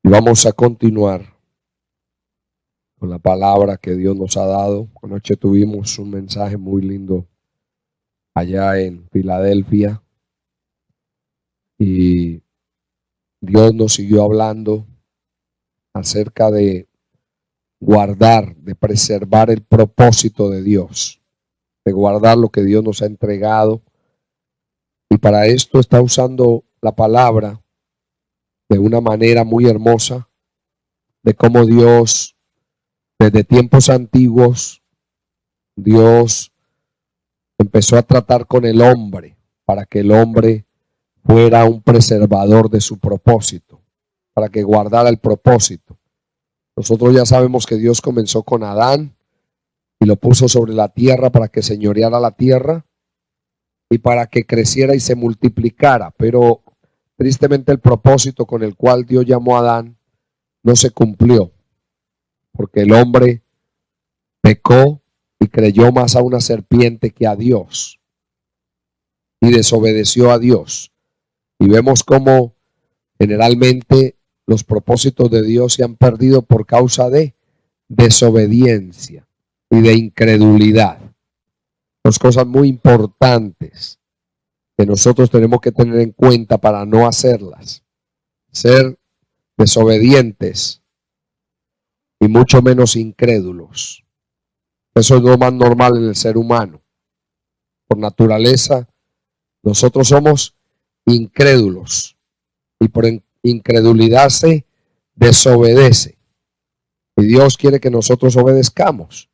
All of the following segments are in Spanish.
Y vamos a continuar con la palabra que Dios nos ha dado. Anoche tuvimos un mensaje muy lindo allá en Filadelfia y Dios nos siguió hablando acerca de guardar, de preservar el propósito de Dios, de guardar lo que Dios nos ha entregado. Y para esto está usando la palabra de una manera muy hermosa, de cómo Dios, desde tiempos antiguos, Dios empezó a tratar con el hombre para que el hombre fuera un preservador de su propósito, para que guardara el propósito. Nosotros ya sabemos que Dios comenzó con Adán y lo puso sobre la tierra para que señoreara la tierra y para que creciera y se multiplicara, pero tristemente el propósito con el cual Dios llamó a Adán no se cumplió, porque el hombre pecó y creyó más a una serpiente que a Dios y desobedeció a Dios. Y vemos cómo generalmente los propósitos de Dios se han perdido por causa de desobediencia y de incredulidad. Dos cosas muy importantes que nosotros tenemos que tener en cuenta para no hacerlas: ser desobedientes y mucho menos incrédulos. Eso es lo más normal en el ser humano. Por naturaleza, nosotros somos incrédulos y por incredulidad se desobedece. Y Dios quiere que nosotros obedezcamos,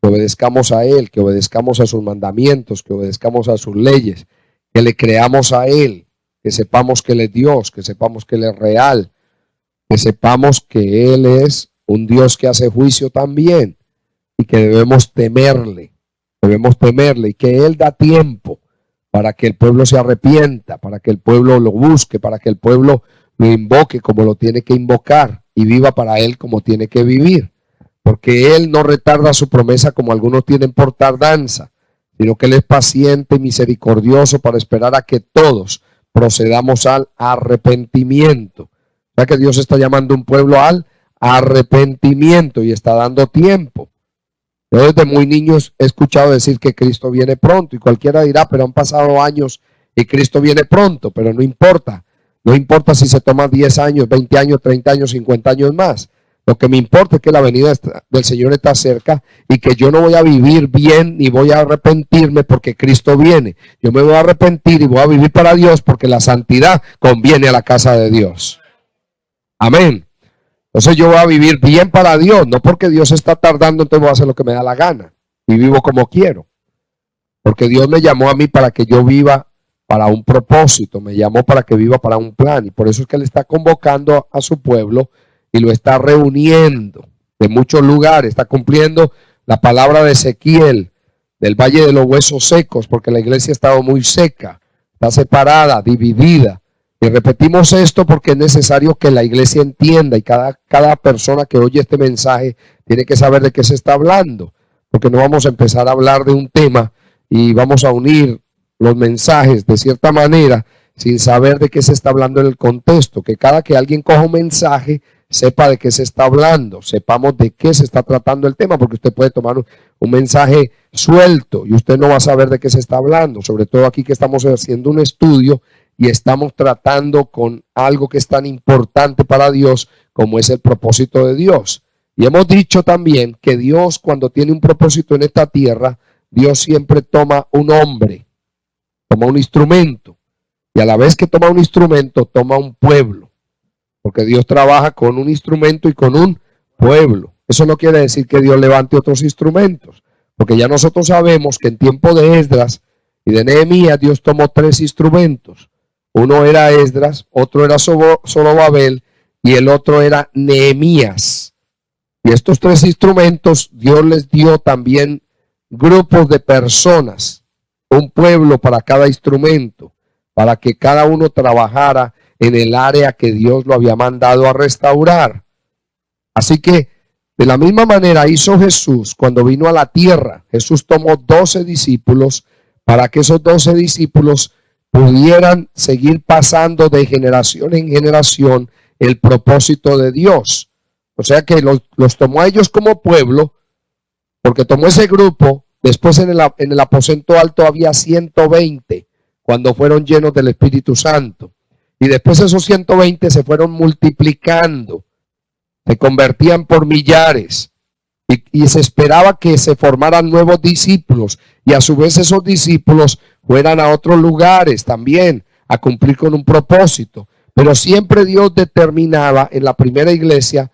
que obedezcamos a Él, que obedezcamos a sus mandamientos, que obedezcamos a sus leyes, que le creamos a Él, que sepamos que Él es Dios, que sepamos que Él es real, que sepamos que Él es un Dios que hace juicio también y que debemos temerle y que Él da tiempo para que el pueblo se arrepienta, para que el pueblo lo busque, para que el pueblo lo invoque como lo tiene que invocar y viva para Él como tiene que vivir, porque Él no retarda su promesa como algunos tienen por tardanza, sino que Él es paciente y misericordioso para esperar a que todos procedamos al arrepentimiento. O sea que Dios está llamando a un pueblo al arrepentimiento y está dando tiempo. Yo desde muy niños he escuchado decir que Cristo viene pronto y cualquiera dirá, pero han pasado años y Cristo viene pronto, pero no importa. No importa si se toma 10 años, 20 años, 30 años, 50 años más. Lo que me importa es que la venida del Señor está cerca y que yo no voy a vivir bien ni voy a arrepentirme porque Cristo viene. Yo me voy a arrepentir y voy a vivir para Dios porque la santidad conviene a la casa de Dios. Amén. Entonces yo voy a vivir bien para Dios, no porque Dios está tardando, entonces voy a hacer lo que me da la gana y vivo como quiero. Porque Dios me llamó a mí para que yo viva para un propósito, me llamó para que viva para un plan y por eso es que Él está convocando a su pueblo y lo está reuniendo de muchos lugares, está cumpliendo la palabra de Ezequiel del Valle de los Huesos Secos, porque la iglesia ha estado muy seca, está separada, dividida. Y repetimos esto porque es necesario que la iglesia entienda y cada persona que oye este mensaje tiene que saber de qué se está hablando, porque no vamos a empezar a hablar de un tema y vamos a unir los mensajes de cierta manera sin saber de qué se está hablando en el contexto, que cada que alguien coja un mensaje sepa de qué se está hablando, sepamos de qué se está tratando el tema, porque usted puede tomar un mensaje suelto y usted no va a saber de qué se está hablando, sobre todo aquí que estamos haciendo un estudio y estamos tratando con algo que es tan importante para Dios como es el propósito de Dios. Y hemos dicho también que Dios, cuando tiene un propósito en esta tierra, Dios siempre toma un hombre, toma un instrumento, y a la vez que toma un instrumento, toma un pueblo, porque Dios trabaja con un instrumento y con un pueblo. Eso no quiere decir que Dios levante otros instrumentos, porque ya nosotros sabemos que en tiempo de Esdras y de Nehemías Dios tomó 3 instrumentos. Uno era Esdras, otro era Zorobabel y el otro era Nehemías. Y estos 3 instrumentos Dios les dio también grupos de personas, un pueblo para cada instrumento, para que cada uno trabajara en el área que Dios lo había mandado a restaurar. Así que de la misma manera hizo Jesús cuando vino a la tierra. Jesús tomó 12 discípulos para que esos 12 discípulos pudieran seguir pasando de generación en generación el propósito de Dios. O sea que los tomó a ellos como pueblo, porque tomó ese grupo. Después en el aposento alto había 120 cuando fueron llenos del Espíritu Santo. Y después esos 120 se fueron multiplicando, se convertían por millares. Y se esperaba que se formaran nuevos discípulos. Y a su vez esos discípulos fueran a otros lugares también a cumplir con un propósito. Pero siempre Dios determinaba en la primera iglesia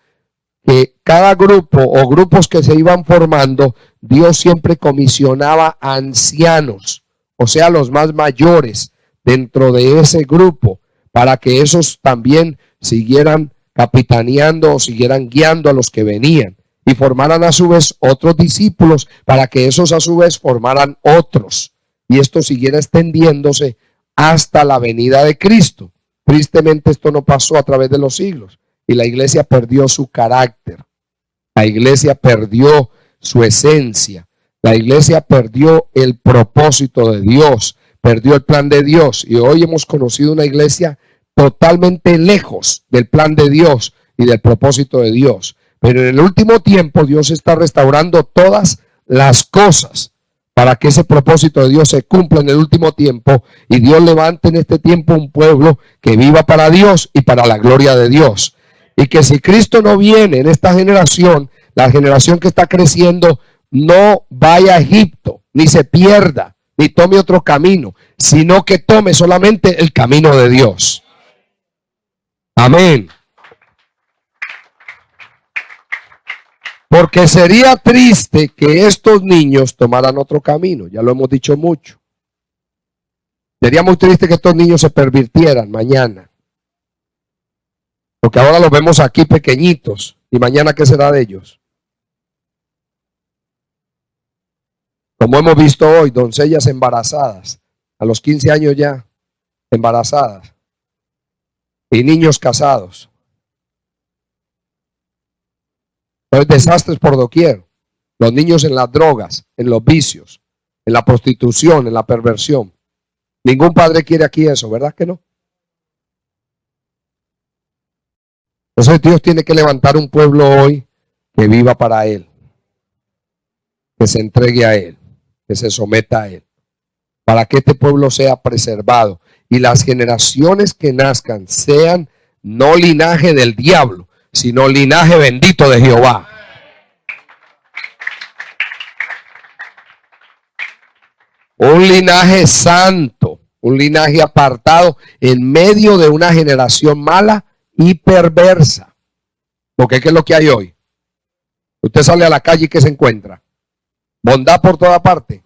que cada grupo o grupos que se iban formando, Dios siempre comisionaba a ancianos, o sea, los más mayores dentro de ese grupo, para que esos también siguieran capitaneando o siguieran guiando a los que venían y formaran a su vez otros discípulos para que esos a su vez formaran otros y esto siguiera extendiéndose hasta la venida de Cristo. Tristemente esto no pasó a través de los siglos. Y la iglesia perdió su carácter. La iglesia perdió su esencia. La iglesia perdió el propósito de Dios. Perdió el plan de Dios. Y hoy hemos conocido una iglesia totalmente lejos del plan de Dios y del propósito de Dios. Pero en el último tiempo Dios está restaurando todas las cosas para que ese propósito de Dios se cumpla en el último tiempo y Dios levante en este tiempo un pueblo que viva para Dios y para la gloria de Dios. Y que si Cristo no viene en esta generación, la generación que está creciendo no vaya a Egipto, ni se pierda, ni tome otro camino, sino que tome solamente el camino de Dios. Amén. Porque sería triste que estos niños tomaran otro camino, ya lo hemos dicho mucho. Sería muy triste que estos niños se pervirtieran mañana. Porque ahora los vemos aquí pequeñitos. ¿Y mañana qué será de ellos? Como hemos visto hoy, doncellas embarazadas. A los 15 años ya embarazadas. Y niños casados. Hay desastres por doquier. Los niños en las drogas, en los vicios, en la prostitución, en la perversión. Ningún padre quiere aquí eso, ¿verdad que no? Entonces Dios tiene que levantar un pueblo hoy que viva para Él, que se entregue a Él, que se someta a Él, para que este pueblo sea preservado y las generaciones que nazcan sean no linaje del diablo, sino linaje bendito de Jehová. Un linaje santo, un linaje apartado en medio de una generación mala y perversa. Porque ¿qué es lo que hay hoy? Usted sale a la calle y ¿qué se encuentra? Bondad por toda parte.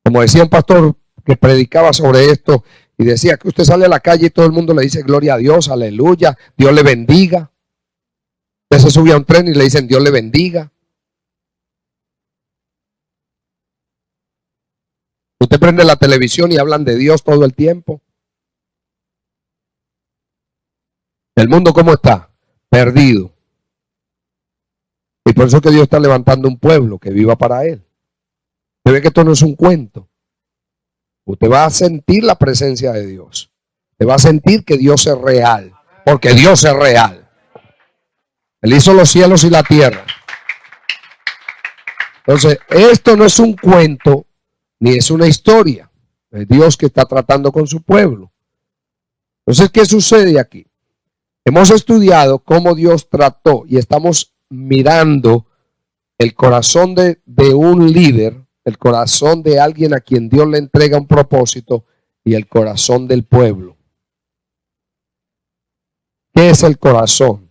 Como decía un pastor que predicaba sobre esto y decía que usted sale a la calle y todo el mundo le dice gloria a Dios, aleluya, Dios le bendiga. Usted se sube a un tren y le dicen Dios le bendiga. Usted prende la televisión y hablan de Dios todo el tiempo. ¿El mundo cómo está? Perdido. Y por eso que Dios está levantando un pueblo que viva para Él. Usted ve que esto no es un cuento. Usted va a sentir la presencia de Dios. Usted va a sentir que Dios es real. Porque Dios es real. Él hizo los cielos y la tierra. Entonces, esto no es un cuento ni es una historia. Es Dios que está tratando con su pueblo. Entonces, ¿qué sucede aquí? Hemos estudiado cómo Dios trató y estamos mirando el corazón de un líder, el corazón de alguien a quien Dios le entrega un propósito y el corazón del pueblo. ¿Qué es el corazón?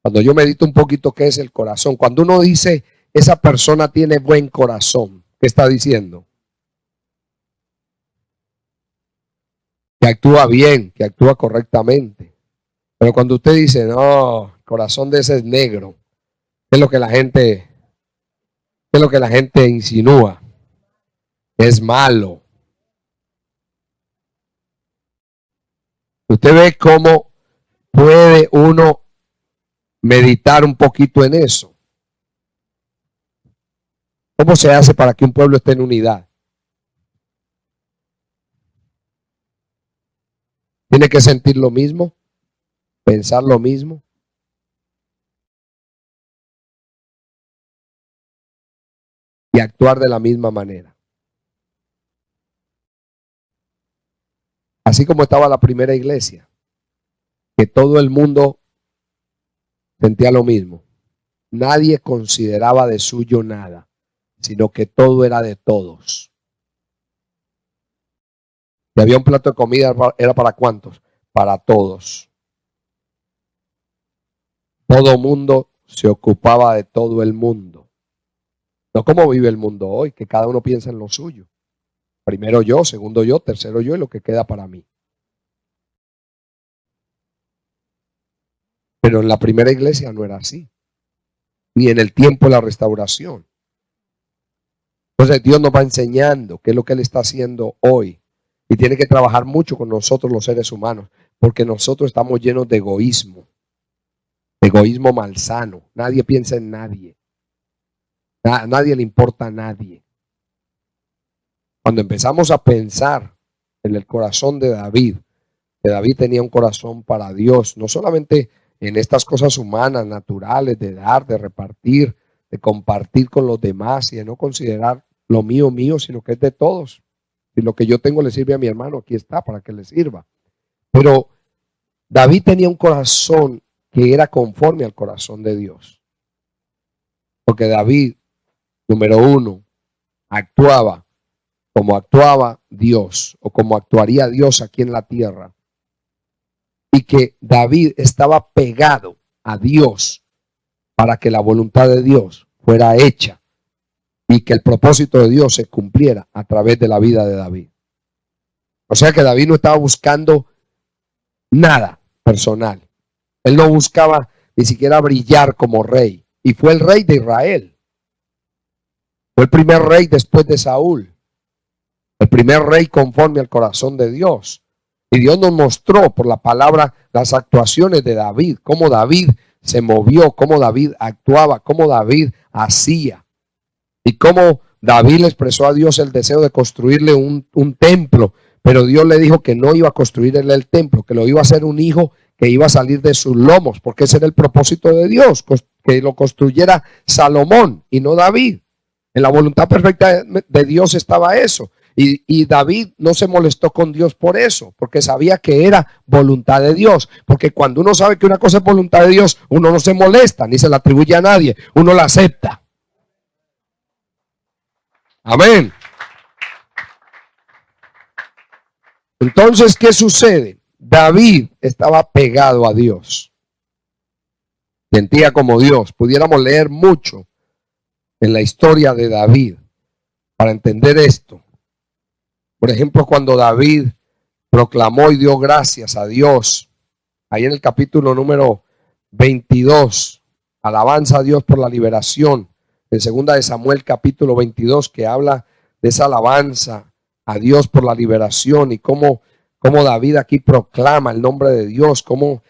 Cuando yo medito un poquito qué es el corazón, cuando uno dice esa persona tiene buen corazón, ¿qué está diciendo? Que actúa bien, que actúa correctamente. Pero cuando usted dice, no, el corazón de ese es negro, ¿qué es lo que la gente, qué es lo que la gente insinúa? Es malo. Usted ve cómo puede uno meditar un poquito en eso. ¿Cómo se hace para que un pueblo esté en unidad? Tiene que sentir lo mismo, pensar lo mismo. Y actuar de la misma manera. Así como estaba la primera iglesia, que todo el mundo sentía lo mismo. Nadie consideraba de suyo nada, sino que todo era de todos. Y había un plato de comida, ¿era para cuántos? Para todos. Todo mundo se ocupaba de todo el mundo. No como vive el mundo hoy, que cada uno piensa en lo suyo. Primero yo, segundo yo, tercero yo y lo que queda para mí. Pero en la primera iglesia no era así. Ni en el tiempo de la restauración. Entonces Dios nos va enseñando qué es lo que Él está haciendo hoy. Y tiene que trabajar mucho con nosotros los seres humanos. Porque nosotros estamos llenos de egoísmo. Egoísmo malsano. Nadie piensa en nadie. A nadie le importa a nadie. Cuando empezamos a pensar en el corazón de David, que David tenía un corazón para Dios, no solamente en estas cosas humanas, naturales, de dar, de repartir, de compartir con los demás y de no considerar lo mío mío, sino que es de todos. Si lo que yo tengo le sirve a mi hermano, aquí está para que le sirva. Pero David tenía un corazón que era conforme al corazón de Dios. Porque David, número uno, actuaba como actuaba Dios o como actuaría Dios aquí en la tierra. Y que David estaba pegado a Dios para que la voluntad de Dios fuera hecha y que el propósito de Dios se cumpliera a través de la vida de David. O sea que David no estaba buscando nada personal. Él no buscaba ni siquiera brillar como rey. Y fue el rey de Israel. Fue el primer rey después de Saúl. El primer rey conforme al corazón de Dios. Y Dios nos mostró por la palabra las actuaciones de David, cómo David se movió, cómo David actuaba, cómo David hacía. Y cómo David le expresó a Dios el deseo de construirle un templo. Pero Dios le dijo que no iba a construirle el templo, que lo iba a hacer un hijo que iba a salir de sus lomos, porque ese era el propósito de Dios, que lo construyera Salomón y no David. En la voluntad perfecta de Dios estaba eso. Y David no se molestó con Dios por eso, porque sabía que era voluntad de Dios. Porque cuando uno sabe que una cosa es voluntad de Dios, uno no se molesta, ni se la atribuye a nadie, uno la acepta. Amén. Entonces, ¿qué sucede? David estaba pegado a Dios. Sentía como Dios. Pudiéramos leer mucho en la historia de David para entender esto. Por ejemplo, cuando David proclamó y dio gracias a Dios, ahí en el capítulo número 22, alabanza a Dios por la liberación, en 2 de Samuel capítulo 22, que habla de esa alabanza a Dios por la liberación y cómo David aquí proclama el nombre de Dios, cómo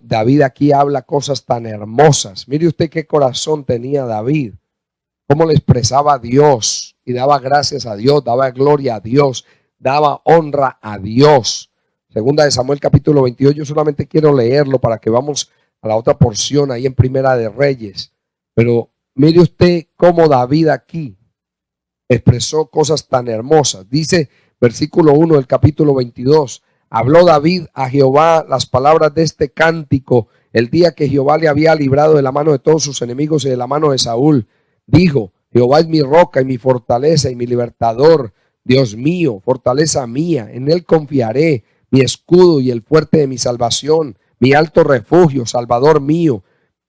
David aquí habla cosas tan hermosas. Mire usted qué corazón tenía David, cómo le expresaba a Dios y daba gracias a Dios, daba gloria a Dios, daba honra a Dios. 2 de Samuel capítulo 22, yo solamente quiero leerlo para que vamos a la otra porción ahí en Primera de Reyes. Pero mire usted cómo David aquí expresó cosas tan hermosas. Dice versículo 1 del capítulo 22, habló David a Jehová las palabras de este cántico el día que Jehová le había librado de la mano de todos sus enemigos y de la mano de Saúl. Dijo, Jehová es mi roca y mi fortaleza y mi libertador, Dios mío, fortaleza mía, en él confiaré, mi escudo y el fuerte de mi salvación, mi alto refugio, salvador mío.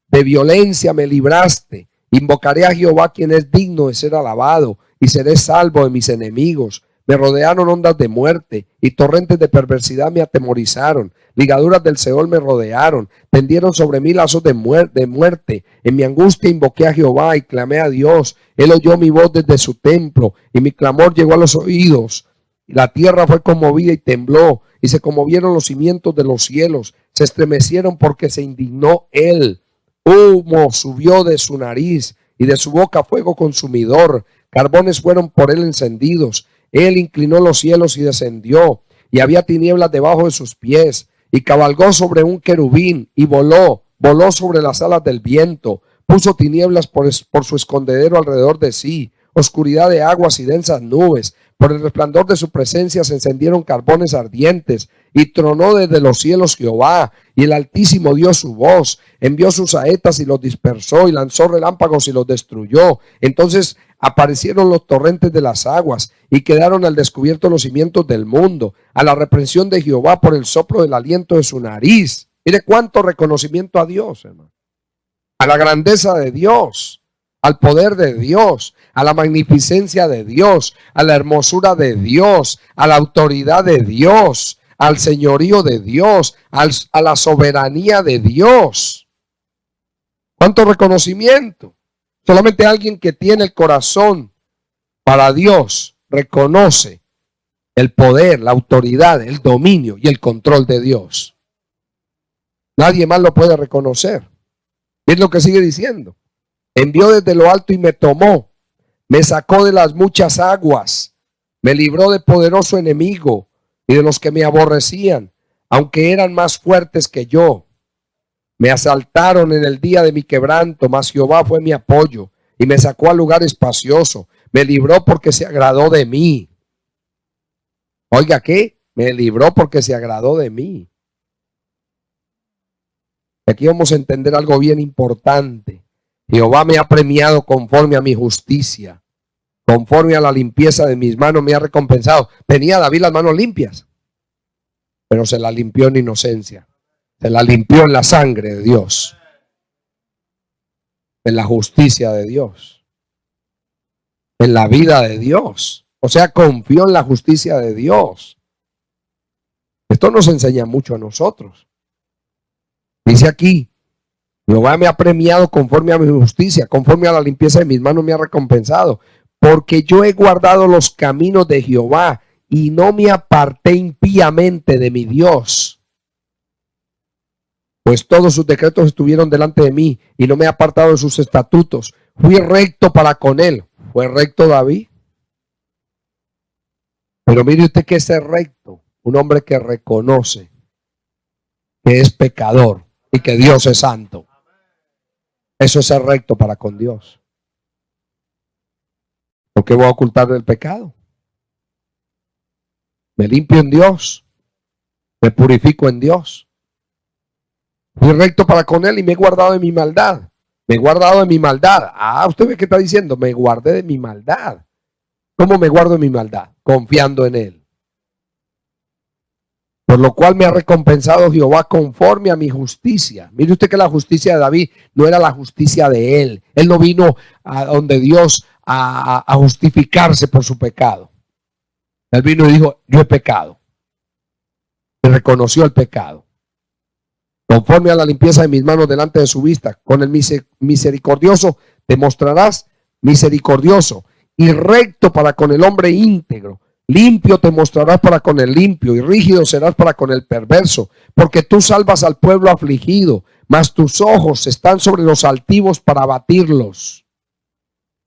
De violencia me libraste, invocaré a Jehová quien es digno de ser alabado y seré salvo de mis enemigos. Me rodearon ondas de muerte y torrentes de perversidad me atemorizaron. Ligaduras del Seol me rodearon. Tendieron sobre mí lazos de muerte. En mi angustia invoqué a Jehová y clamé a Dios. Él oyó mi voz desde su templo y mi clamor llegó a los oídos. La tierra fue conmovida y tembló y se conmovieron los cimientos de los cielos. Se estremecieron porque se indignó él. Humo subió de su nariz y de su boca fuego consumidor. Carbones fueron por él encendidos. Él inclinó los cielos y descendió y había tinieblas debajo de sus pies, y cabalgó sobre un querubín, y voló sobre las alas del viento, puso tinieblas por su escondedero alrededor de sí, oscuridad de aguas y densas nubes. Por el resplandor de su presencia se encendieron carbones ardientes, y tronó desde los cielos Jehová, y el Altísimo dio su voz, envió sus saetas y los dispersó, y lanzó relámpagos y los destruyó. Entonces aparecieron los torrentes de las aguas, y quedaron al descubierto los cimientos del mundo, a la reprensión de Jehová por el soplo del aliento de su nariz. Mire cuánto reconocimiento a Dios, hermano, a la grandeza de Dios, al poder de Dios, a la magnificencia de Dios, a la hermosura de Dios, a la autoridad de Dios, al señorío de Dios, a la soberanía de Dios. ¿Cuánto reconocimiento? Solamente alguien que tiene el corazón para Dios reconoce el poder, la autoridad, el dominio y el control de Dios. Nadie más lo puede reconocer. Es lo que sigue diciendo. Envió desde lo alto y me tomó, me sacó de las muchas aguas, me libró de poderoso enemigo y de los que me aborrecían, aunque eran más fuertes que yo. Me asaltaron en el día de mi quebranto, mas Jehová fue mi apoyo y me sacó al lugar espacioso. Me libró porque se agradó de mí. Oiga, ¿qué? Me libró porque se agradó de mí. Aquí vamos a entender algo bien importante. Jehová me ha premiado conforme a mi justicia, conforme a la limpieza de mis manos me ha recompensado. Tenía David las manos limpias, pero se las limpió en inocencia. Se las limpió en la sangre de Dios, en la justicia de Dios, en la vida de Dios. O sea, confió en la justicia de Dios. Esto nos enseña mucho a nosotros. Dice aquí, Jehová me ha premiado conforme a mi justicia, conforme a la limpieza de mis manos me ha recompensado, porque yo he guardado los caminos de Jehová y no me aparté impíamente de mi Dios. Pues todos sus decretos estuvieron delante de mí y no me he apartado de sus estatutos. Fui recto para con él. ¿Fue recto David? Pero mire usted que es recto, un hombre que reconoce que es pecador y que Dios es santo. Eso es ser recto para con Dios. ¿Por qué voy a ocultar el pecado? Me limpio en Dios, me purifico en Dios. Fui recto para con él y me he guardado de mi maldad. Me he guardado de mi maldad. Ah, usted ve que está diciendo, me guardé de mi maldad. ¿Cómo me guardo de mi maldad? Confiando en él. Por lo cual me ha recompensado Jehová conforme a mi justicia. Mire usted que la justicia de David no era la justicia de él. Él no vino a donde Dios a justificarse por su pecado. Él vino y dijo, yo he pecado. Y reconoció el pecado. Conforme a la limpieza de mis manos delante de su vista, con el misericordioso te mostrarás misericordioso y recto para con el hombre íntegro. Limpio te mostrarás para con el limpio y rígido serás para con el perverso, porque tú salvas al pueblo afligido, mas tus ojos están sobre los altivos para abatirlos.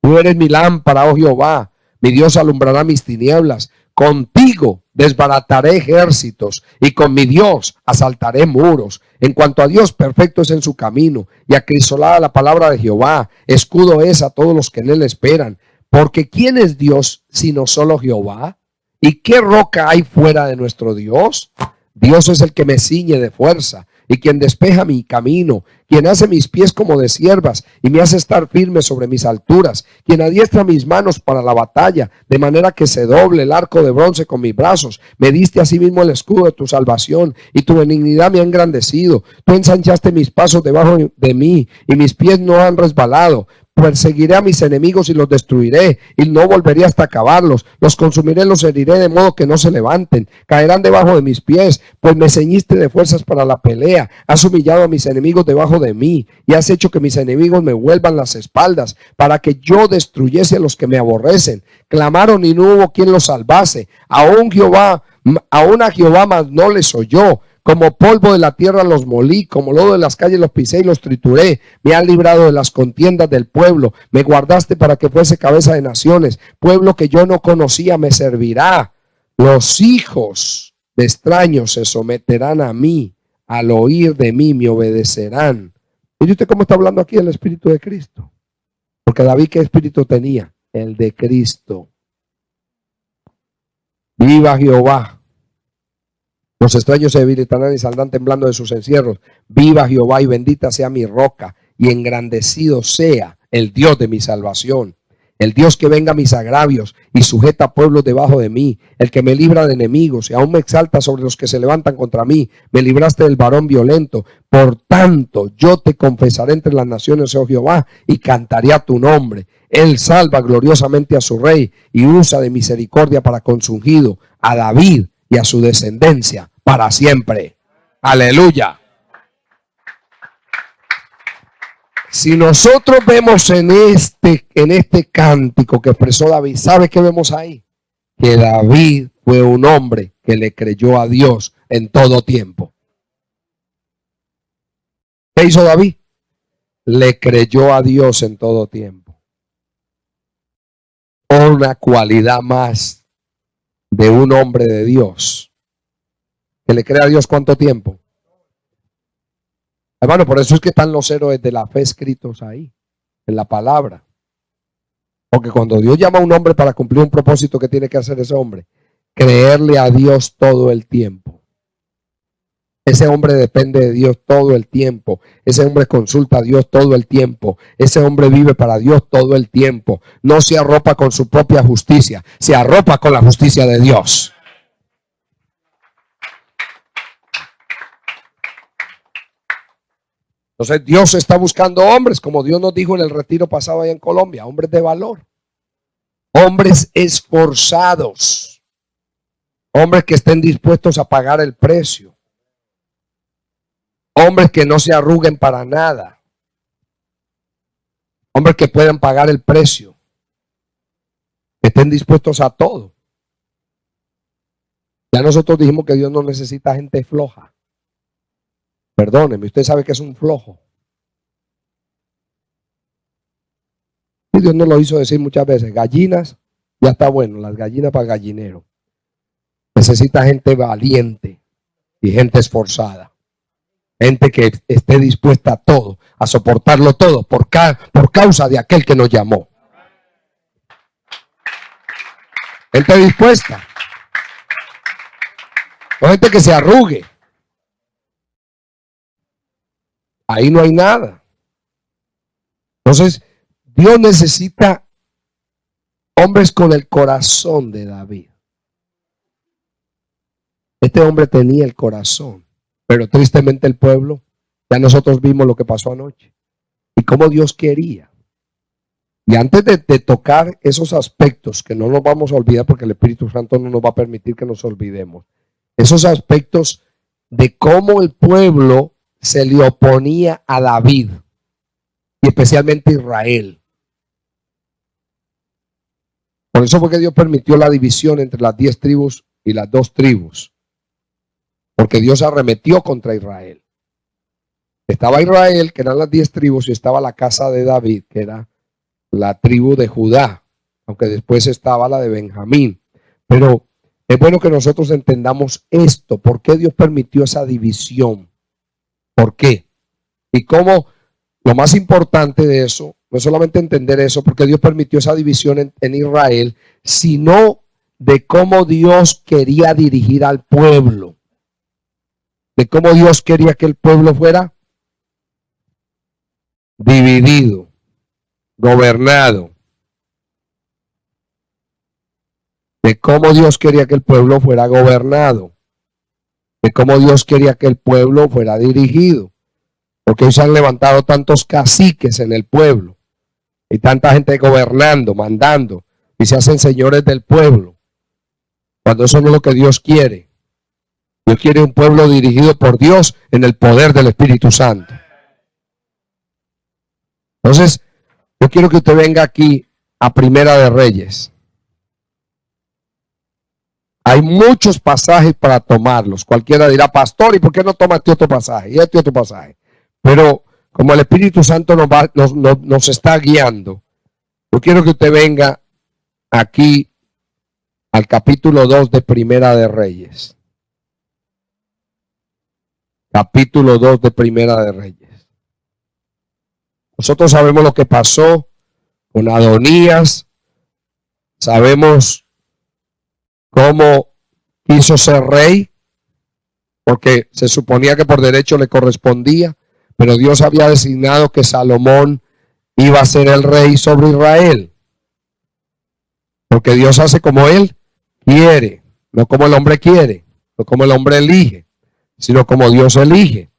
Tú eres mi lámpara, oh Jehová, mi Dios alumbrará mis tinieblas. Contigo desbarataré ejércitos y con mi Dios asaltaré muros. En cuanto a Dios, perfecto es en su camino y acrisolada la palabra de Jehová. Escudo es a todos los que en él esperan. Porque ¿quién es Dios sino solo Jehová? ¿Y qué roca hay fuera de nuestro Dios? Dios es el que me ciñe de fuerza y quien despeja mi camino, quien hace mis pies como de ciervas y me hace estar firme sobre mis alturas, quien adiestra mis manos para la batalla, de manera que se doble el arco de bronce con mis brazos. Me diste asimismo el escudo de tu salvación y tu benignidad me ha engrandecido. Tú ensanchaste mis pasos debajo de mí y mis pies no han resbalado. Perseguiré a mis enemigos y los destruiré, y no volveré hasta acabarlos. Los consumiré, los heriré de modo que no se levanten. Caerán debajo de mis pies, pues me ceñiste de fuerzas para la pelea. Has humillado a mis enemigos debajo de mí, y has hecho que mis enemigos me vuelvan las espaldas, para que yo destruyese a los que me aborrecen. Clamaron y no hubo quien los salvase. Aún a Jehová, mas no les oyó. Como polvo de la tierra los molí, como lodo de las calles los pisé y los trituré. Me has librado de las contiendas del pueblo. Me guardaste para que fuese cabeza de naciones. Pueblo que yo no conocía me servirá. Los hijos de extraños se someterán a mí, al oír de mí me obedecerán. ¿Y usted cómo está hablando aquí del Espíritu de Cristo? Porque David, ¿qué espíritu tenía? El de Cristo. Viva Jehová. Los extraños se debilitarán y saldrán temblando de sus encierros. Viva Jehová y bendita sea mi roca y engrandecido sea el Dios de mi salvación. El Dios que venga a mis agravios y sujeta pueblos debajo de mí. El que me libra de enemigos y aún me exalta sobre los que se levantan contra mí. Me libraste del varón violento. Por tanto, yo te confesaré entre las naciones, oh Jehová, y cantaré a tu nombre. Él salva gloriosamente a su rey y usa de misericordia para con su ungido, a David y a su descendencia para siempre. Aleluya. Si nosotros vemos en este cántico que expresó David, ¿sabe qué vemos ahí? Que David fue un hombre que le creyó a Dios en todo tiempo. ¿Qué hizo David? Le creyó a Dios en todo tiempo. Una cualidad más de un hombre de Dios. Que le cree a Dios ¿cuánto tiempo? Hermano, por eso es que están los héroes de la fe escritos ahí, en la palabra. Porque cuando Dios llama a un hombre para cumplir un propósito, ¿qué tiene que hacer ese hombre? Creerle a Dios todo el tiempo. Ese hombre depende de Dios todo el tiempo. Ese hombre consulta a Dios todo el tiempo. Ese hombre vive para Dios todo el tiempo. No se arropa con su propia justicia, se arropa con la justicia de Dios. Entonces Dios está buscando hombres, como Dios nos dijo en el retiro pasado allá en Colombia, hombres de valor, hombres esforzados, hombres que estén dispuestos a pagar el precio, hombres que no se arruguen para nada, hombres que puedan pagar el precio, que estén dispuestos a todo. Ya nosotros dijimos que Dios no necesita gente floja. Perdóneme, usted sabe que es un flojo. Y Dios nos lo hizo decir muchas veces, gallinas, ya está bueno, las gallinas para el gallinero. Necesita gente valiente y gente esforzada. Gente que esté dispuesta a todo, a soportarlo todo por causa de aquel que nos llamó. Gente dispuesta. No gente que se arrugue. Ahí no hay nada. Entonces, Dios necesita hombres con el corazón de David. Este hombre tenía el corazón, pero tristemente el pueblo, ya nosotros vimos lo que pasó anoche y cómo Dios quería. Y antes de tocar esos aspectos que no nos vamos a olvidar porque el Espíritu Santo no nos va a permitir que nos olvidemos, esos aspectos de cómo el pueblo se le oponía a David y especialmente a Israel. Por eso fue que Dios permitió la división entre las 10 tribus y las 2 tribus, porque Dios arremetió contra Israel. Estaba Israel, que eran las 10 tribus, y estaba la casa de David, que era la tribu de Judá, aunque después estaba la de Benjamín. Pero es bueno que nosotros entendamos esto, por qué Dios permitió esa división. ¿Por qué? Y cómo lo más importante de eso, no es solamente entender eso, porque Dios permitió esa división en Israel, sino de cómo Dios quería dirigir al pueblo. De cómo Dios quería que el pueblo fuera dividido, gobernado. De cómo Dios quería que el pueblo fuera gobernado. De cómo Dios quería que el pueblo fuera dirigido. Porque hoy se han levantado tantos caciques en el pueblo. Y tanta gente gobernando, mandando. Y se hacen señores del pueblo. Cuando eso no es lo que Dios quiere. Dios quiere un pueblo dirigido por Dios en el poder del Espíritu Santo. Entonces, yo quiero que usted venga aquí a Primera de Reyes. Hay muchos pasajes para tomarlos. Cualquiera dirá, pastor, ¿y por qué no toma este otro pasaje? Y este otro pasaje. Pero como el Espíritu Santo nos está guiando, yo quiero que usted venga aquí al capítulo 2 de Primera de Reyes. capítulo 2 de Primera de Reyes. Nosotros sabemos lo que pasó con Adonías, sabemos cómo quiso ser rey, porque se suponía que por derecho le correspondía, pero Dios había designado que Salomón iba a ser el rey sobre Israel, porque Dios hace como Él quiere, no como el hombre quiere, no como el hombre elige, sino como Dios elige.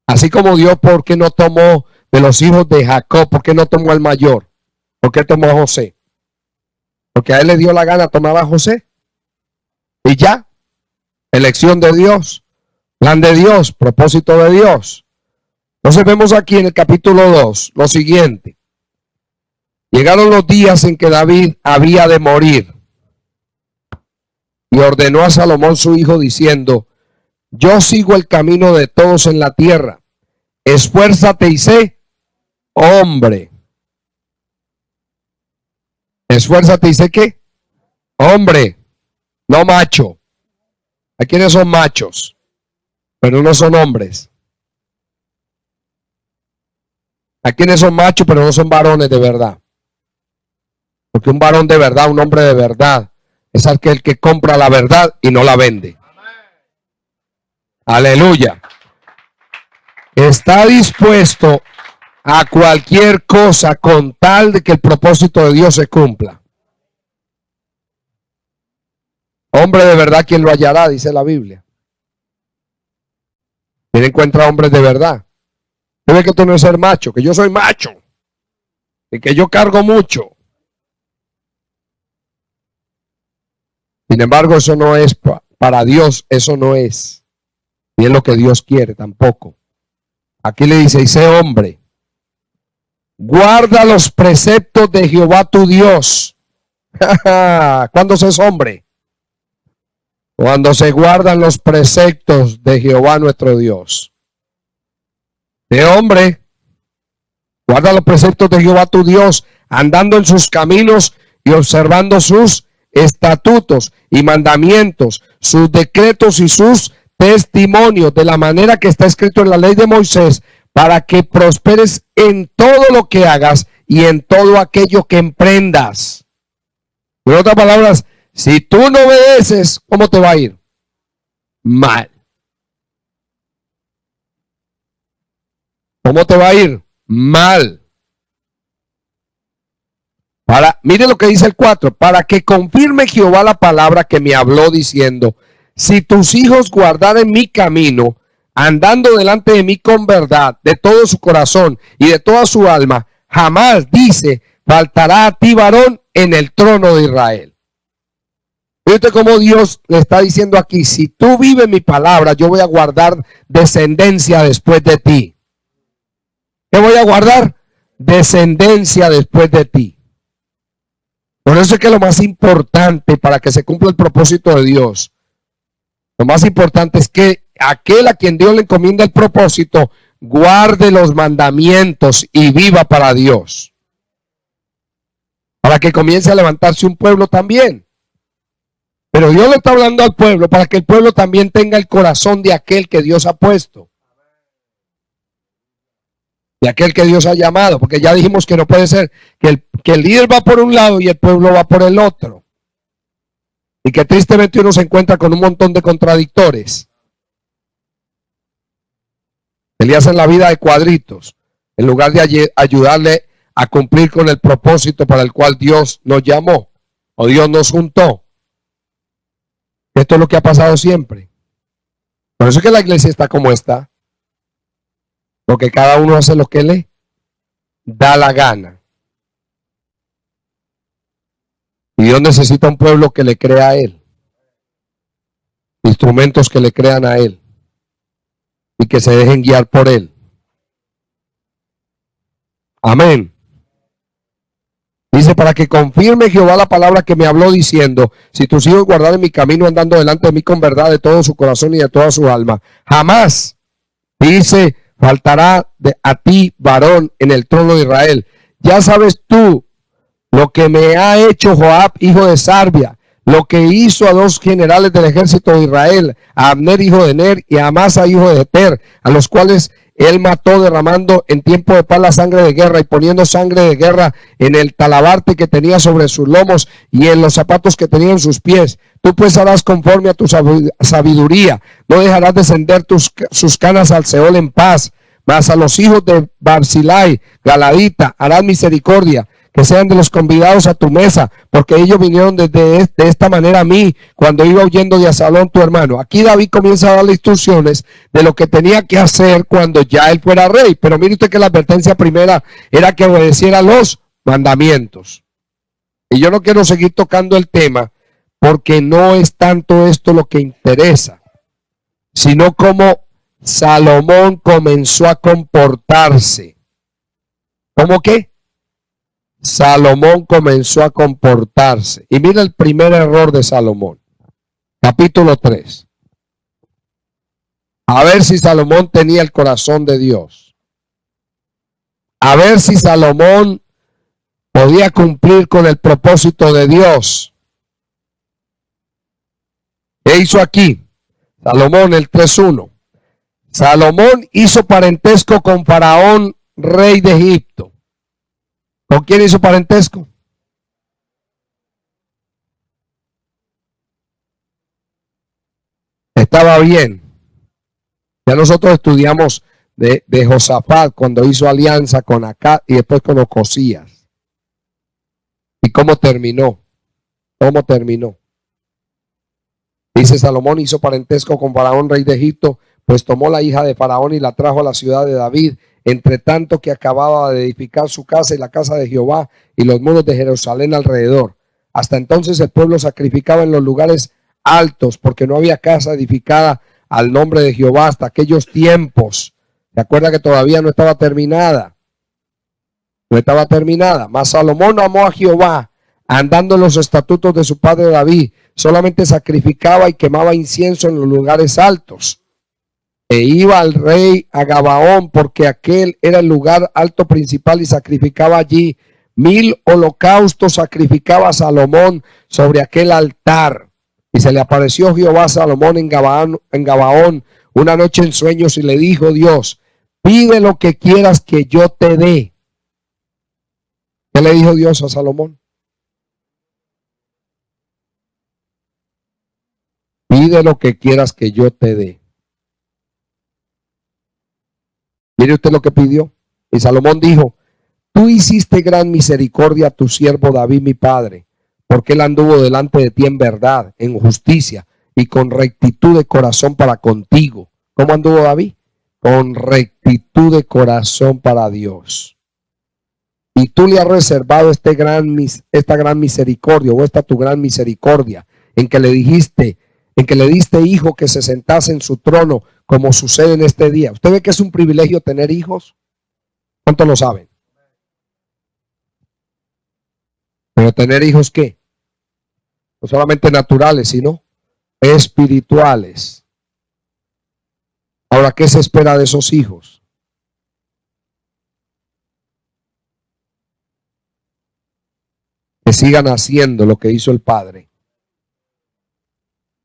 Así como Dios, ¿por qué no tomó de los hijos de Jacob? ¿Por qué no tomó al mayor? ¿Por qué tomó a José? Porque a él le dio la gana tomar a José. Y ya, elección de Dios, plan de Dios, propósito de Dios. Entonces vemos aquí en el capítulo 2 lo siguiente. Llegaron los días en que David había de morir. Y ordenó a Salomón su hijo diciendo: yo sigo el camino de todos en la tierra. Esfuérzate y sé hombre. Esfuérzate y sé qué. Hombre, no macho. Hay quienes son machos, pero no son hombres. Hay quienes son machos, pero no son varones de verdad. Porque un varón de verdad, un hombre de verdad, es aquel que compra la verdad y no la vende. Aleluya. Está dispuesto a cualquier cosa con tal de que el propósito de Dios se cumpla. Hombre de verdad, ¿quién lo hallará? Dice la Biblia. ¿Quién encuentra hombres de verdad? Debe que tú no es ser macho, que yo soy macho y que yo cargo mucho. Sin embargo, eso no es para Dios, eso no es. Ni es lo que Dios quiere tampoco. Aquí le dice: y sé hombre, guarda los preceptos de Jehová tu Dios. ¿Cuándo se es hombre? Cuando se guardan los preceptos de Jehová nuestro Dios. De hombre, guarda los preceptos de Jehová tu Dios, andando en sus caminos y observando sus estatutos y mandamientos, sus decretos y sus testimonios, de la manera que está escrito en la ley de Moisés, para que prosperes en todo lo que hagas y en todo aquello que emprendas. En otras palabras, si tú no obedeces, ¿cómo te va a ir? Mal. ¿Cómo te va a ir? Mal. Mire lo que dice el 4, para que confirme Jehová la palabra que me habló diciendo: si tus hijos guardaren mi camino, andando delante de mí con verdad, de todo su corazón y de toda su alma, jamás, dice, faltará a ti varón en el trono de Israel. Fíjate cómo Dios le está diciendo aquí: si tú vives mi palabra, yo voy a guardar descendencia después de ti. ¿Qué voy a guardar? Descendencia después de ti. Por eso es que lo más importante para que se cumpla el propósito de Dios, lo más importante es que aquel a quien Dios le encomienda el propósito guarde los mandamientos y viva para Dios. Para que comience a levantarse un pueblo también. Pero Dios le está hablando al pueblo para que el pueblo también tenga el corazón de aquel que Dios ha puesto. De aquel que Dios ha llamado. Porque ya dijimos que no puede ser que el líder va por un lado y el pueblo va por el otro. Y que tristemente uno se encuentra con un montón de contradictores. Que le hacen la vida de cuadritos, en lugar de ayudarle a cumplir con el propósito para el cual Dios nos llamó o Dios nos juntó. Esto es lo que ha pasado siempre. Por eso es que la iglesia está como está. Porque cada uno hace lo que le da la gana. Y Dios necesita un pueblo que le crea a Él. Instrumentos que le crean a Él. Y que se dejen guiar por Él. Amén. Dice: para que confirme Jehová la palabra que me habló diciendo: si tus hijos guardaren mi camino andando delante de mí con verdad de todo su corazón y de toda su alma, jamás, dice, faltará a ti varón en el trono de Israel. Ya sabes tú lo que me ha hecho Joab, hijo de Sarvia, lo que hizo a dos generales del ejército de Israel, a Abner hijo de Ner y a Amasa hijo de Eter, a los cuales él mató derramando en tiempo de paz la sangre de guerra y poniendo sangre de guerra en el talabarte que tenía sobre sus lomos y en los zapatos que tenía en sus pies. Tú pues harás conforme a tu sabiduría, no dejarás descender sus canas al Seol en paz, mas a los hijos de Barzilai, Galadita, harás misericordia, que sean de los convidados a tu mesa, porque ellos vinieron de esta manera a mí cuando iba huyendo de Absalón tu hermano. Aquí David comienza a darle instrucciones de lo que tenía que hacer cuando ya él fuera rey. Pero mire usted que la advertencia primera era que obedeciera los mandamientos. Y yo no quiero seguir tocando el tema porque no es tanto esto lo que interesa, sino cómo Salomón comenzó a comportarse. ¿Cómo qué? Salomón comenzó a comportarse. Y mira el primer error de Salomón. Capítulo 3. A ver si Salomón tenía el corazón de Dios. A ver si Salomón podía cumplir con el propósito de Dios. ¿Qué hizo aquí? Salomón, el 3:1. Salomón hizo parentesco con Faraón, rey de Egipto. ¿Con quién hizo parentesco? Estaba bien. Ya nosotros estudiamos de Josafat cuando hizo alianza con Acab y después con Ocosías. ¿Y cómo terminó? ¿Cómo terminó? Dice Salomón hizo parentesco con Faraón, rey de Egipto, pues tomó la hija de Faraón y la trajo a la ciudad de David, entre tanto que acababa de edificar su casa y la casa de Jehová y los muros de Jerusalén alrededor. Hasta entonces el pueblo sacrificaba en los lugares altos, porque no había casa edificada al nombre de Jehová hasta aquellos tiempos. ¿Se acuerda que todavía no estaba terminada? No estaba terminada. Mas Salomón amó a Jehová, andando en los estatutos de su padre David. Solamente sacrificaba y quemaba incienso en los lugares altos. E iba al rey a Gabaón, porque aquel era el lugar alto principal, y sacrificaba allí 1000 holocaustos. Sacrificaba a Salomón sobre aquel altar. Y se le apareció Jehová a Salomón en Gabaón una noche en sueños, y le dijo Dios: pide lo que quieras que yo te dé. ¿Qué le dijo Dios a Salomón? Pide lo que quieras que yo te dé. Mire usted lo que pidió. Y Salomón dijo: tú hiciste gran misericordia a tu siervo David mi padre, porque él anduvo delante de ti en verdad, en justicia y con rectitud de corazón para contigo. ¿Cómo anduvo David? Con rectitud de corazón para Dios. Y tú le has reservado esta gran misericordia, o esta tu gran misericordia, en que le diste hijo que se sentase en su trono, como sucede en este día. ¿Usted ve que es un privilegio tener hijos? ¿Cuántos lo saben? Pero tener hijos, ¿qué? No solamente naturales, sino espirituales. Ahora, ¿qué se espera de esos hijos? Que sigan haciendo lo que hizo el Padre.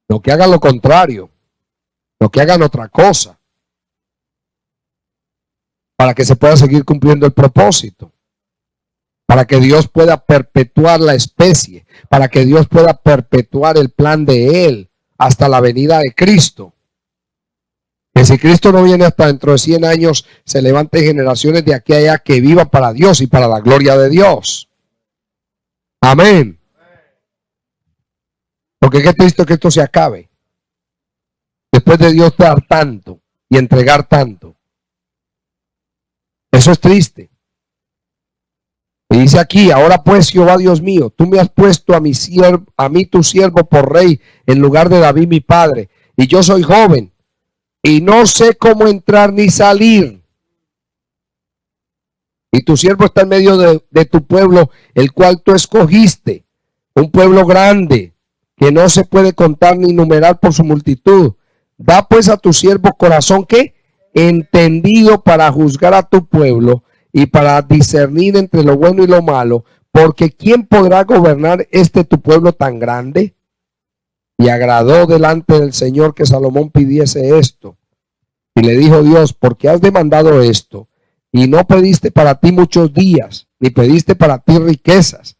No que hagan lo contrario, no que hagan otra cosa, para que se pueda seguir cumpliendo el propósito, para que Dios pueda perpetuar la especie, para que Dios pueda perpetuar el plan de Él hasta la venida de Cristo. Que si Cristo no viene hasta dentro de 100 años, se levanten generaciones de aquí a allá que vivan para Dios y para la gloria de Dios. Amén. Porque qué triste que esto se acabe. Después de Dios dar tanto y entregar tanto. Eso es triste. Y dice aquí: ahora pues, Jehová Dios mío, tú me has puesto a mí tu siervo por rey en lugar de David mi padre. Y yo soy joven y no sé cómo entrar ni salir. Y tu siervo está en medio de tu pueblo, el cual tú escogiste, un pueblo grande, que no se puede contar ni numerar por su multitud. Da pues a tu siervo corazón que entendido para juzgar a tu pueblo y para discernir entre lo bueno y lo malo, porque ¿quién podrá gobernar tu pueblo tan grande? Y agradó delante del Señor que Salomón pidiese esto. Y le dijo Dios: ¿por qué has demandado esto? Y no pediste para ti muchos días, ni pediste para ti riquezas,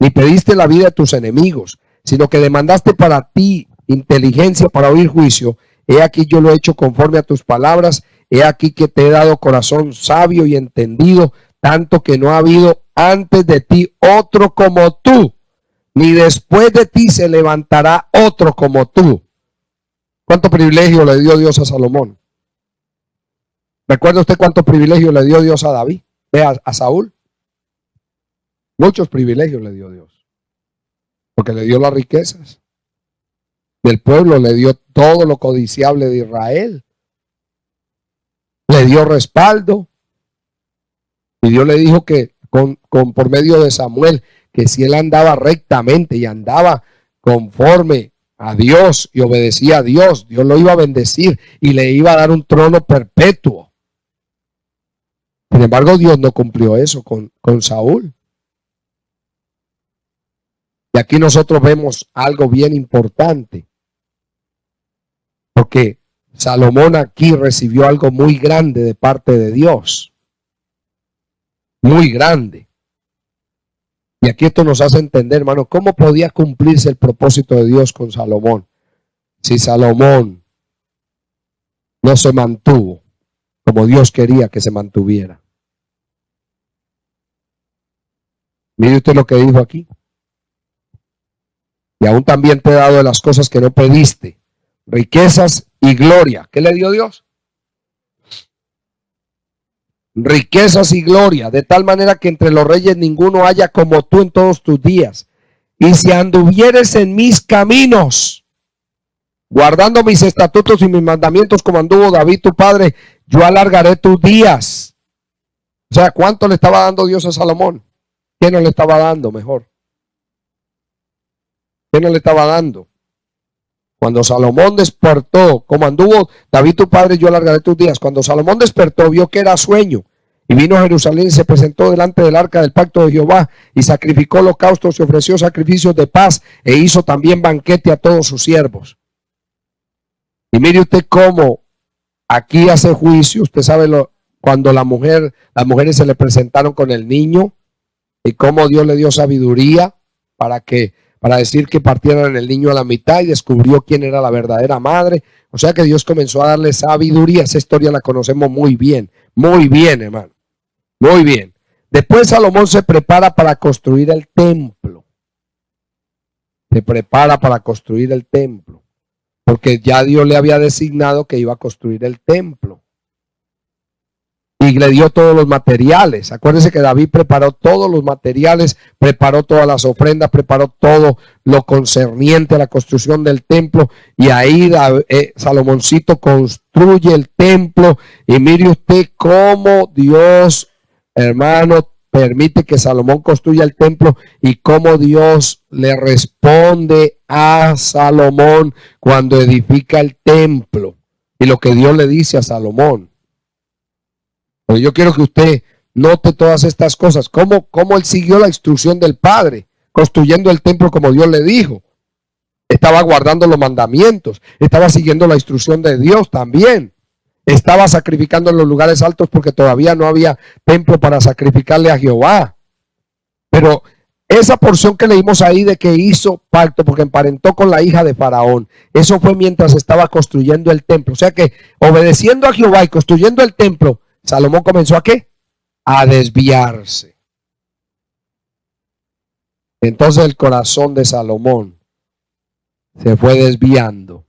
ni pediste la vida de tus enemigos, sino que demandaste para ti inteligencia para oír juicio. He aquí yo lo he hecho conforme a tus palabras. He aquí que te he dado corazón sabio y entendido, tanto que no ha habido antes de ti otro como tú, ni después de ti se levantará otro como tú. ¿Cuánto privilegio le dio Dios a Salomón? ¿Recuerda usted cuánto privilegio le dio Dios a David? Vea, a Saúl. Muchos privilegios le dio Dios. Porque le dio las riquezas del pueblo, le dio todo lo codiciable de Israel. Le dio respaldo. Y Dios le dijo que por medio de Samuel, que si él andaba rectamente y andaba conforme a Dios y obedecía a Dios, Dios lo iba a bendecir y le iba a dar un trono perpetuo. Sin embargo, Dios no cumplió eso con Saúl. Y aquí nosotros vemos algo bien importante, porque Salomón aquí recibió algo muy grande de parte de Dios. Muy grande. Y aquí esto nos hace entender, hermano, cómo podía cumplirse el propósito de Dios con Salomón. Si Salomón no se mantuvo como Dios quería que se mantuviera. Mire usted lo que dijo aquí. Y aún también te he dado de las cosas que no pediste, riquezas y gloria. ¿Qué le dio Dios? Riquezas y gloria, de tal manera que entre los reyes ninguno haya como tú en todos tus días. Y si anduvieres en mis caminos, guardando mis estatutos y mis mandamientos como anduvo David tu padre, yo alargaré tus días. O sea, ¿cuánto le estaba dando Dios a Salomón? ¿Qué no le estaba dando mejor? ¿Qué no le estaba dando? Cuando Salomón despertó, como anduvo David tu padre, yo alargaré tus días. Cuando Salomón despertó, vio que era sueño. Y vino a Jerusalén y se presentó delante del arca del pacto de Jehová. Y sacrificó holocaustos y ofreció sacrificios de paz. E hizo también banquete a todos sus siervos. Y mire usted cómo aquí hace juicio. Usted sabe cuando las mujeres se le presentaron con el niño. Y cómo Dios le dio sabiduría para decir que partieran el niño a la mitad, y descubrió quién era la verdadera madre. O sea que Dios comenzó a darle sabiduría. Esa historia la conocemos muy bien, hermano, muy bien. Después Salomón se prepara para construir el templo. Se prepara para construir el templo, porque ya Dios le había designado que iba a construir el templo. Y le dio todos los materiales. Acuérdense que David preparó todos los materiales, preparó todas las ofrendas, preparó todo lo concerniente a la construcción del templo. Y ahí Salomoncito construye el templo. Y mire usted cómo Dios, hermano, permite que Salomón construya el templo y cómo Dios le responde a Salomón cuando edifica el templo. Y lo que Dios le dice a Salomón. Pero yo quiero que usted note todas estas cosas, cómo él siguió la instrucción del Padre, construyendo el templo como Dios le dijo. Estaba guardando los mandamientos, estaba siguiendo la instrucción de Dios también. Estaba sacrificando en los lugares altos porque todavía no había templo para sacrificarle a Jehová. Pero esa porción que leímos ahí de que hizo pacto porque emparentó con la hija de Faraón, eso fue mientras estaba construyendo el templo. O sea que obedeciendo a Jehová y construyendo el templo, Salomón comenzó ¿a qué? A desviarse. Entonces el corazón de Salomón se fue desviando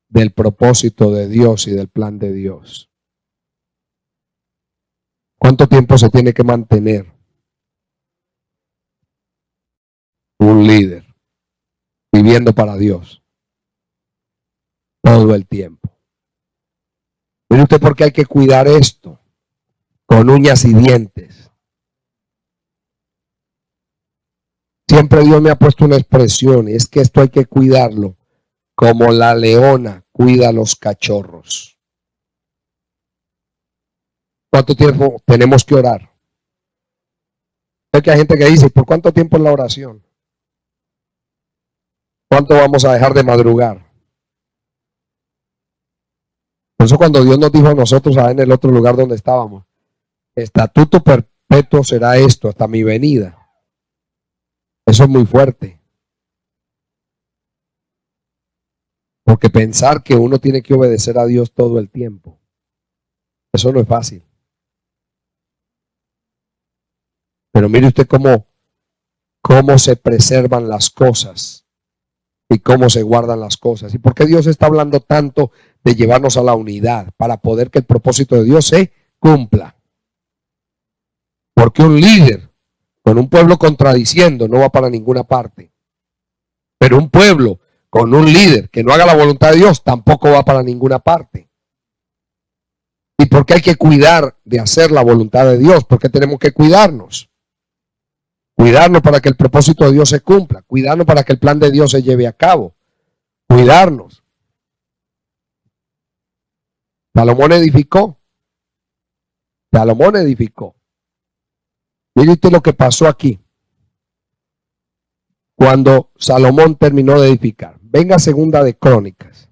del propósito de Dios y del plan de Dios. ¿Cuánto tiempo se tiene que mantener un líder viviendo para Dios? Todo el tiempo. Mire usted por qué hay que cuidar esto con uñas y dientes. Siempre Dios me ha puesto una expresión, y es que esto hay que cuidarlo como la leona cuida a los cachorros. ¿Cuánto tiempo tenemos que orar? Es que hay gente que dice, ¿por cuánto tiempo es la oración? ¿Cuánto vamos a dejar de madrugar? Por eso cuando Dios nos dijo a nosotros en el otro lugar donde estábamos, estatuto perpetuo será esto hasta mi venida. Eso es muy fuerte. Porque pensar que uno tiene que obedecer a Dios todo el tiempo, eso no es fácil. Pero mire usted cómo se preservan las cosas y cómo se guardan las cosas. ¿Y por qué Dios está hablando tanto de llevarnos a la unidad? Para poder que el propósito de Dios se cumpla. Porque un líder con un pueblo contradiciendo no va para ninguna parte. Pero un pueblo con un líder que no haga la voluntad de Dios tampoco va para ninguna parte. ¿Y por qué hay que cuidar de hacer la voluntad de Dios? Porque tenemos que cuidarnos. Cuidarnos para que el propósito de Dios se cumpla. Cuidarnos para que el plan de Dios se lleve a cabo. Cuidarnos. Salomón edificó. Salomón edificó. Mire usted lo que pasó aquí. Cuando Salomón terminó de edificar. Venga segunda de Crónicas.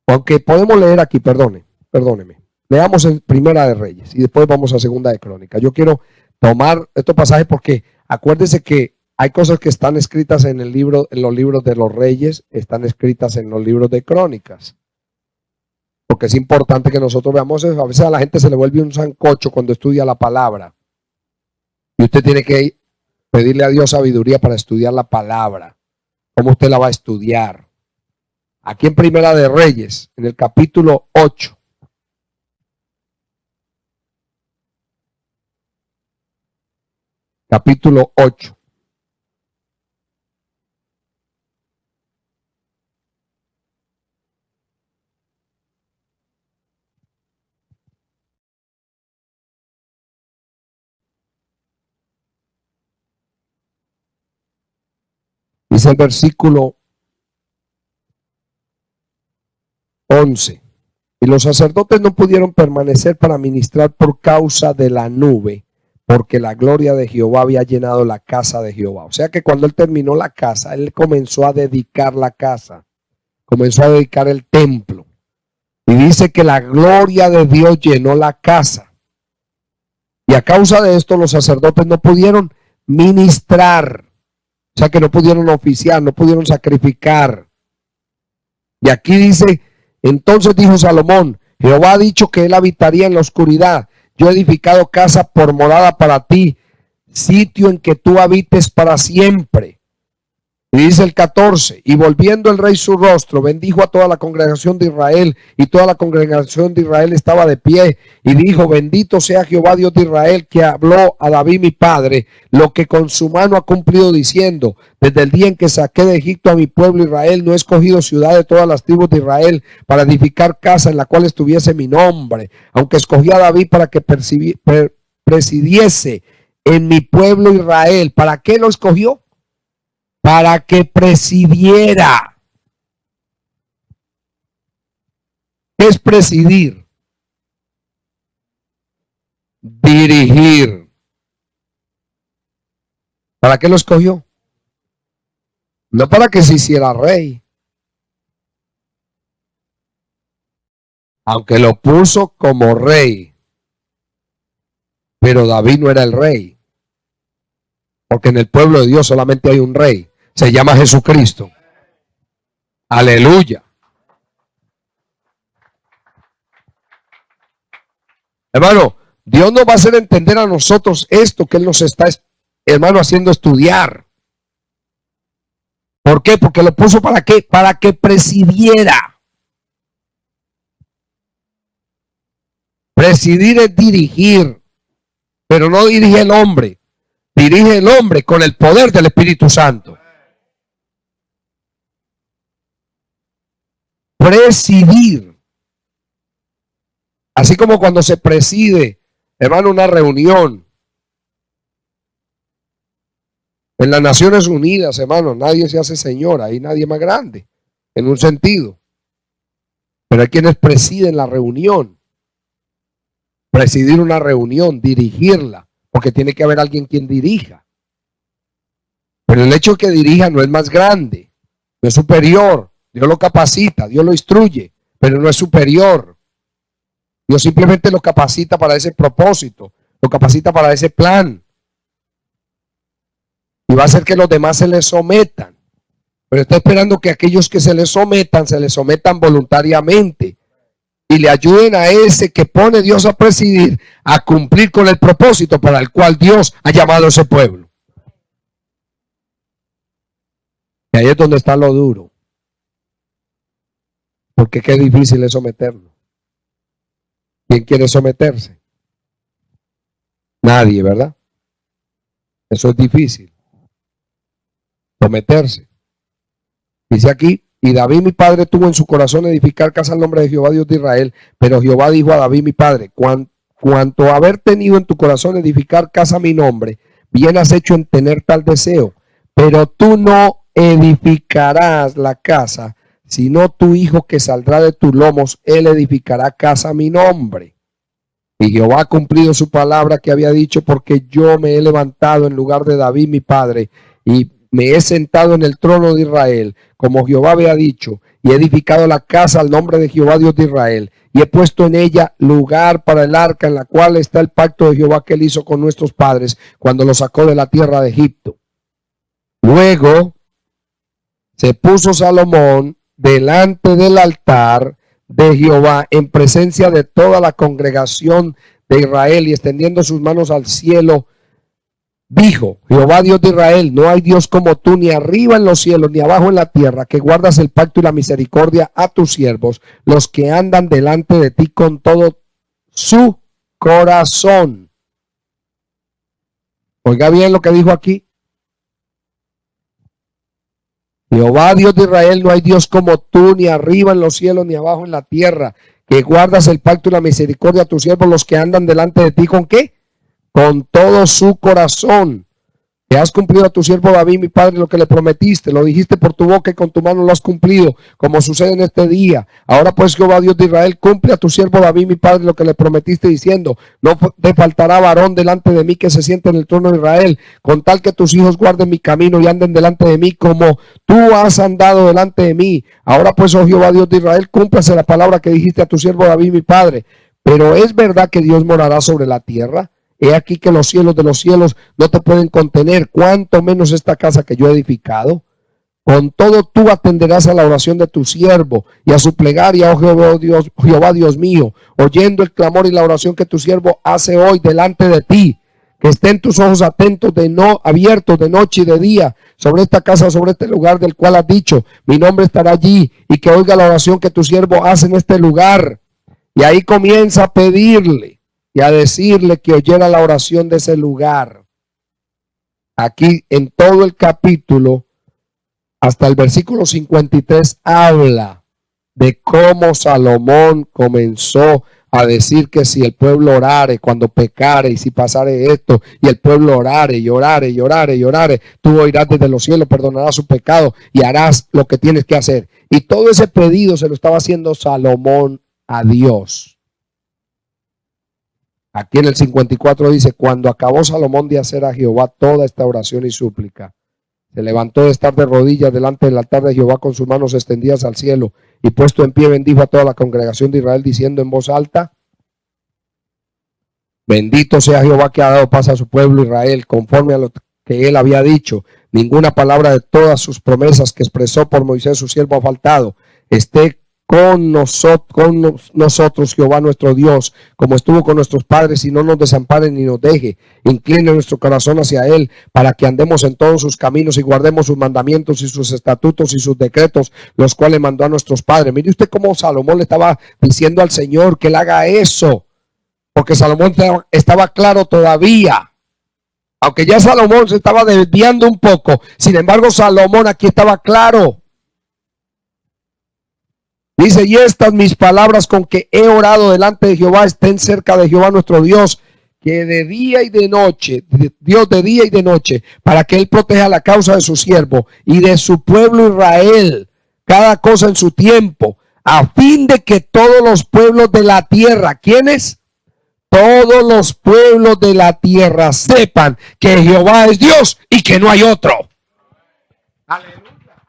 Aunque podemos leer aquí, perdóneme. Leamos en Primera de Reyes y después vamos a Segunda de Crónicas. Yo quiero tomar estos pasajes porque acuérdense que hay cosas que están escritas en el libro, en los libros de los reyes, están escritas en los libros de Crónicas. Porque es importante que nosotros veamos eso. A veces a la gente se le vuelve un sancocho cuando estudia la palabra. Y usted tiene que pedirle a Dios sabiduría para estudiar la palabra. ¿Cómo usted la va a estudiar? Aquí en Primera de Reyes, en el capítulo 8. Capítulo 8. Dice el versículo 11. Y los sacerdotes no pudieron permanecer para ministrar por causa de la nube, porque la gloria de Jehová había llenado la casa de Jehová. O sea que cuando él terminó la casa, él comenzó a dedicar la casa, comenzó a dedicar el templo. Y dice que la gloria de Dios llenó la casa. Y a causa de esto los sacerdotes no pudieron ministrar. O sea que no pudieron oficiar, no pudieron sacrificar. Y aquí dice, entonces dijo Salomón, Jehová ha dicho que él habitaría en la oscuridad. Yo he edificado casa por morada para ti, sitio en que tú habites para siempre. Y dice el 14, y volviendo el rey su rostro, bendijo a toda la congregación de Israel, y toda la congregación de Israel estaba de pie, y dijo, bendito sea Jehová Dios de Israel, que habló a David mi padre, lo que con su mano ha cumplido diciendo, desde el día en que saqué de Egipto a mi pueblo Israel, no he escogido ciudad de todas las tribus de Israel, para edificar casa en la cual estuviese mi nombre, aunque escogí a David para que presidiese en mi pueblo Israel. ¿Para qué lo escogió? Para que presidiera. ¿Qué es presidir? Dirigir. ¿Para qué lo escogió? No para que se hiciera rey. Aunque lo puso como rey. Pero David no era el rey. Porque en el pueblo de Dios solamente hay un rey. Se llama Jesucristo. Aleluya. Hermano, Dios nos va a hacer entender a nosotros esto que Él nos está, hermano, haciendo estudiar. ¿Por qué? Porque lo puso ¿para qué? Para que presidiera. Presidir es dirigir, pero no dirige el hombre. Dirige el hombre con el poder del Espíritu Santo. Presidir. Así como cuando se preside, hermano, una reunión. En las Naciones Unidas, hermano, nadie se hace señor, ahí nadie más grande, en un sentido. Pero hay quienes presiden la reunión. Presidir una reunión, dirigirla, porque tiene que haber alguien quien dirija. Pero el hecho de que dirija no es más grande, no es superior. Dios lo capacita, Dios lo instruye, pero no es superior. Dios simplemente lo capacita para ese propósito, lo capacita para ese plan. Y va a hacer que los demás se le sometan. Pero está esperando que aquellos que se le sometan voluntariamente. Y le ayuden a ese que pone Dios a presidir a cumplir con el propósito para el cual Dios ha llamado a ese pueblo. Y ahí es donde está lo duro. Porque qué difícil es someternos. ¿Quién quiere someterse? Nadie, ¿verdad? Eso es difícil. Someterse. Dice aquí, y David mi padre tuvo en su corazón edificar casa al nombre de Jehová Dios de Israel, pero Jehová dijo a David mi padre, cuanto a haber tenido en tu corazón edificar casa a mi nombre, bien has hecho en tener tal deseo, pero tú no edificarás la casa, sino tu hijo que saldrá de tus lomos, él edificará casa a mi nombre. Y Jehová ha cumplido su palabra que había dicho, porque yo me he levantado en lugar de David mi padre, y me he sentado en el trono de Israel, como Jehová había dicho, y he edificado la casa al nombre de Jehová Dios de Israel, y he puesto en ella lugar para el arca, en la cual está el pacto de Jehová que él hizo con nuestros padres, cuando los sacó de la tierra de Egipto. Luego se puso Salomón delante del altar de Jehová, en presencia de toda la congregación de Israel, y extendiendo sus manos al cielo, dijo: Jehová Dios de Israel, no hay Dios como tú, ni arriba en los cielos, ni abajo en la tierra, que guardas el pacto y la misericordia a tus siervos, los que andan delante de ti con todo su corazón. Oiga bien lo que dijo aquí. Jehová Dios de Israel, no hay Dios como tú, ni arriba en los cielos, ni abajo en la tierra, que guardas el pacto y la misericordia a tus siervos, los que andan delante de ti, ¿con qué? Con todo su corazón. Que has cumplido a tu siervo David, mi padre, lo que le prometiste, lo dijiste por tu boca y con tu mano lo has cumplido, como sucede en este día. Ahora pues, Jehová Dios de Israel, cumple a tu siervo David, mi padre, lo que le prometiste, diciendo: no te faltará varón delante de mí que se siente en el trono de Israel, con tal que tus hijos guarden mi camino y anden delante de mí, como tú has andado delante de mí. Ahora pues, oh Jehová Dios de Israel, cúmplase la palabra que dijiste a tu siervo David, mi padre. Pero ¿es verdad que Dios morará sobre la tierra? He aquí que los cielos de los cielos no te pueden contener, cuanto menos esta casa que yo he edificado. Con todo tú atenderás a la oración de tu siervo y a su plegaria, oh Jehová Dios mío, oyendo el clamor y la oración que tu siervo hace hoy delante de ti. Que estén tus ojos atentos, abiertos de noche y de día, sobre esta casa, sobre este lugar del cual has dicho: mi nombre estará allí, y que oiga la oración que tu siervo hace en este lugar. Y ahí comienza a pedirle y a decirle que oyera la oración de ese lugar. Aquí en todo el capítulo, hasta el versículo 53, habla de cómo Salomón comenzó a decir que si el pueblo orare, cuando pecare, y si pasare esto, y el pueblo orare, y orare, y orare, y orare, tú oirás desde los cielos, perdonarás su pecado, y harás lo que tienes que hacer. Y todo ese pedido se lo estaba haciendo Salomón a Dios. Aquí en el 54 dice: cuando acabó Salomón de hacer a Jehová toda esta oración y súplica, se levantó de estar de rodillas delante del altar de Jehová con sus manos extendidas al cielo, y puesto en pie bendijo a toda la congregación de Israel, diciendo en voz alta: bendito sea Jehová, que ha dado paz a su pueblo Israel, conforme a lo que él había dicho. Ninguna palabra de todas sus promesas que expresó por Moisés su siervo ha faltado. Esté con nosotros Jehová nuestro Dios, como estuvo con nuestros padres, y no nos desampare ni nos deje. Incline nuestro corazón hacia él, para que andemos en todos sus caminos y guardemos sus mandamientos y sus estatutos y sus decretos, los cuales mandó a nuestros padres. Mire usted cómo Salomón le estaba diciendo al Señor que él haga eso, porque Salomón estaba claro todavía. Aunque ya Salomón se estaba desviando un poco, sin embargo Salomón aquí estaba claro. Dice: y estas mis palabras con que he orado delante de Jehová estén cerca de Jehová nuestro Dios, que de día y de noche, Dios de día y de noche, para que él proteja la causa de su siervo y de su pueblo Israel, cada cosa en su tiempo, a fin de que todos los pueblos de la tierra, ¿quiénes? Todos los pueblos de la tierra sepan que Jehová es Dios y que no hay otro. Aleluya.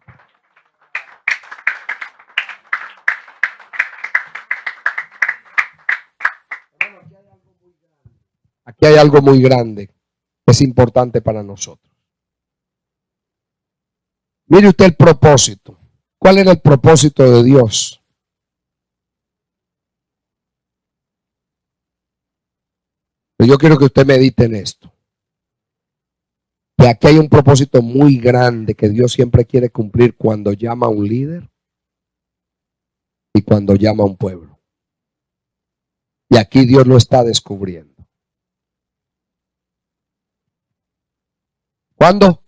Aquí hay algo muy grande que es importante para nosotros. Mire usted el propósito. ¿Cuál era el propósito de Dios? Yo quiero que usted medite en esto. Que aquí hay un propósito muy grande que Dios siempre quiere cumplir cuando llama a un líder y cuando llama a un pueblo. Y aquí Dios lo está descubriendo. ¿Cuándo?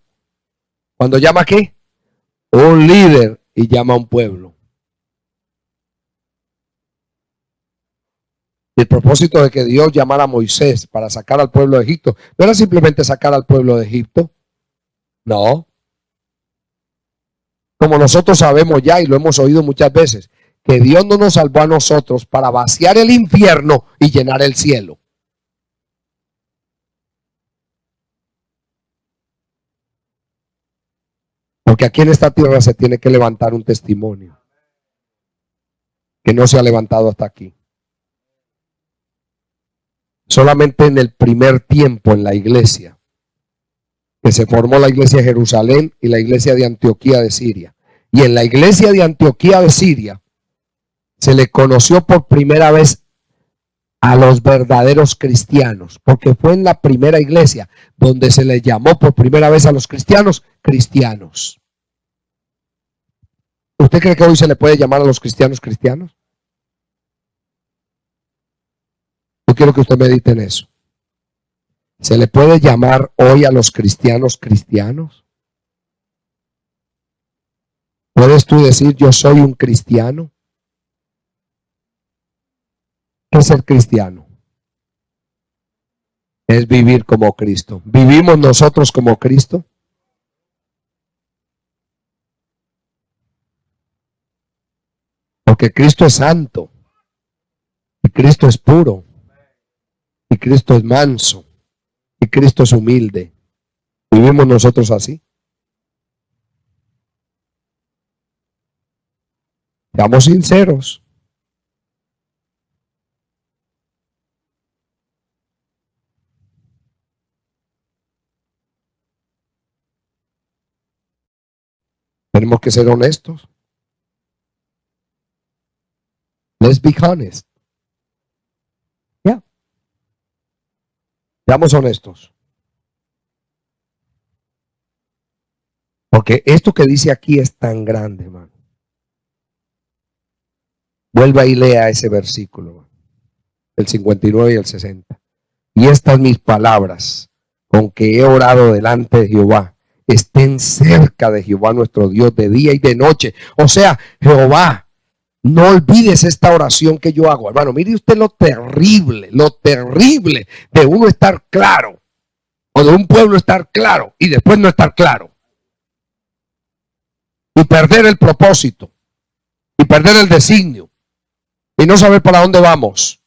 Cuando llama ¿a qué? Un líder y llama a un pueblo. Y el propósito de que Dios llamara a Moisés para sacar al pueblo de Egipto no era simplemente sacar al pueblo de Egipto. No. Como nosotros sabemos ya y lo hemos oído muchas veces, que Dios no nos salvó a nosotros para vaciar el infierno y llenar el cielo. Porque aquí en esta tierra se tiene que levantar un testimonio que no se ha levantado hasta aquí. Solamente en el primer tiempo en la iglesia, que se formó la iglesia de Jerusalén y la iglesia de Antioquía de Siria. Y en la iglesia de Antioquía de Siria se le conoció por primera vez a los verdaderos cristianos, porque fue en la primera iglesia donde se le llamó por primera vez a los cristianos cristianos. ¿Usted cree que hoy se le puede llamar a los cristianos cristianos? Yo quiero que usted medite en eso. ¿Se le puede llamar hoy a los cristianos cristianos? ¿Puedes tú decir yo soy un cristiano? ¿Qué es ser cristiano? Es vivir como Cristo. ¿Vivimos nosotros como Cristo? Porque Cristo es santo. Y Cristo es puro. Y Cristo es manso. Y Cristo es humilde. ¿Vivimos nosotros así? Seamos sinceros. Tenemos que ser honestos. Let's be honest. Seamos honestos. Porque esto que dice aquí es tan grande, hermano. Vuelva y lea ese versículo, el 59 y el 60. Y estas mis palabras, con que he orado delante de Jehová, estén cerca de Jehová nuestro Dios de día y de noche. O sea, Jehová, no olvides esta oración que yo hago, hermano. Mire usted lo terrible de uno estar claro, o de un pueblo estar claro y después no estar claro. Y perder el propósito, y perder el designio, y no saber para dónde vamos.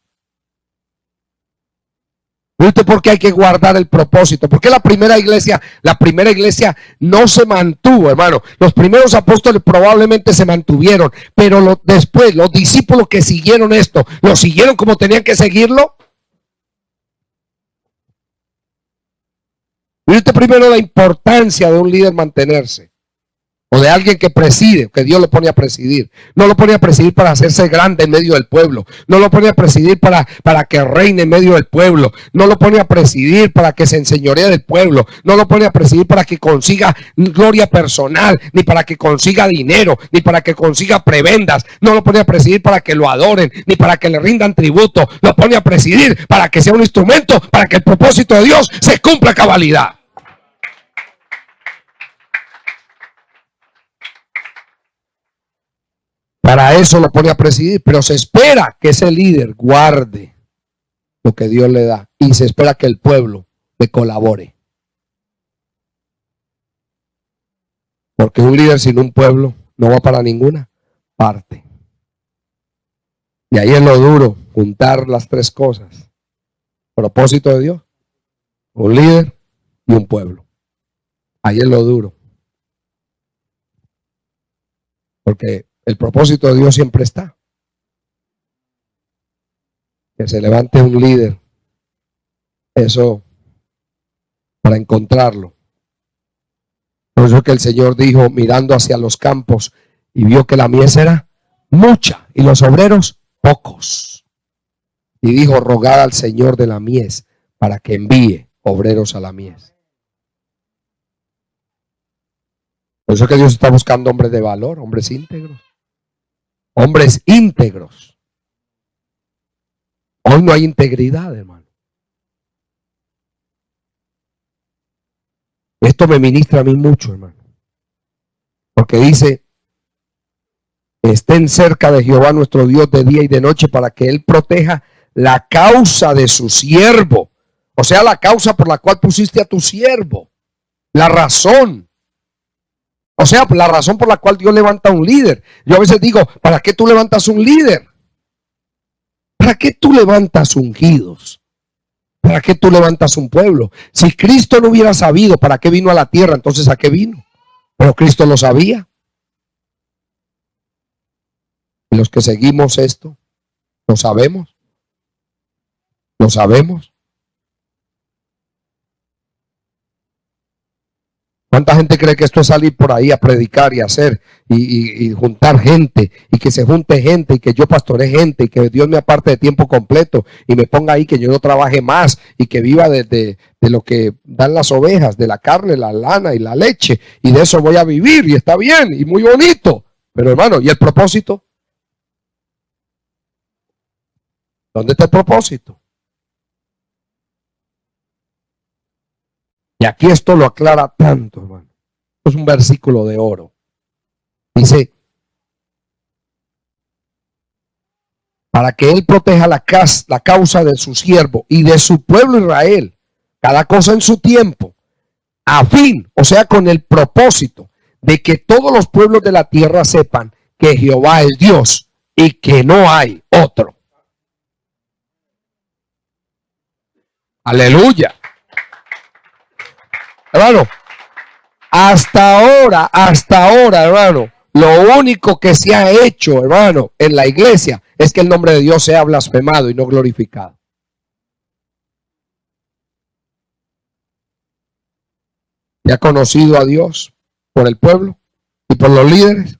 ¿Viste por qué hay que guardar el propósito? Porque la primera iglesia no se mantuvo, hermano. Los primeros apóstoles probablemente se mantuvieron, pero después los discípulos que siguieron esto, ¿lo siguieron como tenían que seguirlo? ¿Viste primero la importancia de un líder mantenerse? O de alguien que preside, que Dios lo pone a presidir. No lo pone a presidir para hacerse grande en medio del pueblo. No lo pone a presidir para que reine en medio del pueblo. No lo pone a presidir para que se enseñoree del pueblo. No lo pone a presidir para que consiga gloria personal, ni para que consiga dinero, ni para que consiga prebendas. No lo pone a presidir para que lo adoren, ni para que le rindan tributo. Lo pone a presidir para que sea un instrumento, para que el propósito de Dios se cumpla a cabalidad. Para eso lo pone a presidir, pero se espera que ese líder guarde lo que Dios le da y se espera que el pueblo le colabore. Porque un líder sin un pueblo no va para ninguna parte. Y ahí es lo duro, juntar las tres cosas. Propósito de Dios, un líder y un pueblo. Ahí es lo duro. Porque el propósito de Dios siempre está. Que se levante un líder. Eso, para encontrarlo. Por eso que el Señor dijo, mirando hacia los campos, y vio que la mies era mucha y los obreros pocos. Y dijo, rogad al Señor de la mies para que envíe obreros a la mies. Por eso que Dios está buscando hombres de valor, hombres íntegros. Hombres íntegros. Hoy no hay integridad, hermano. Esto me ministra a mí mucho, hermano. Porque dice, estén cerca de Jehová nuestro Dios de día y de noche para que Él proteja la causa de su siervo. O sea, la causa por la cual pusiste a tu siervo. La razón. O sea, la razón por la cual Dios levanta un líder. Yo a veces digo, ¿para qué tú levantas un líder? ¿Para qué tú levantas ungidos? ¿Para qué tú levantas un pueblo? Si Cristo no hubiera sabido para qué vino a la tierra, entonces ¿a qué vino? Pero Cristo lo sabía. Y los que seguimos esto, lo sabemos. Lo sabemos. ¿Cuánta gente cree que esto es salir por ahí a predicar y hacer y juntar gente y que se junte gente y que yo pastoree gente y que Dios me aparte de tiempo completo y me ponga ahí que yo no trabaje más y que viva de lo que dan las ovejas, de la carne, la lana y la leche y de eso voy a vivir y está bien y muy bonito? Pero hermano, ¿y el propósito? ¿Dónde está el propósito? Y aquí esto lo aclara tanto, hermano. Es un versículo de oro. Dice, para que Él proteja la causa de su siervo y de su pueblo Israel, cada cosa en su tiempo, a fin, o sea, con el propósito de que todos los pueblos de la tierra sepan que Jehová es Dios y que no hay otro. Aleluya. Hermano, hasta ahora, hermano, lo único que se ha hecho, hermano, en la iglesia es que el nombre de Dios sea blasfemado y no glorificado. ¿Se ha conocido a Dios por el pueblo y por los líderes?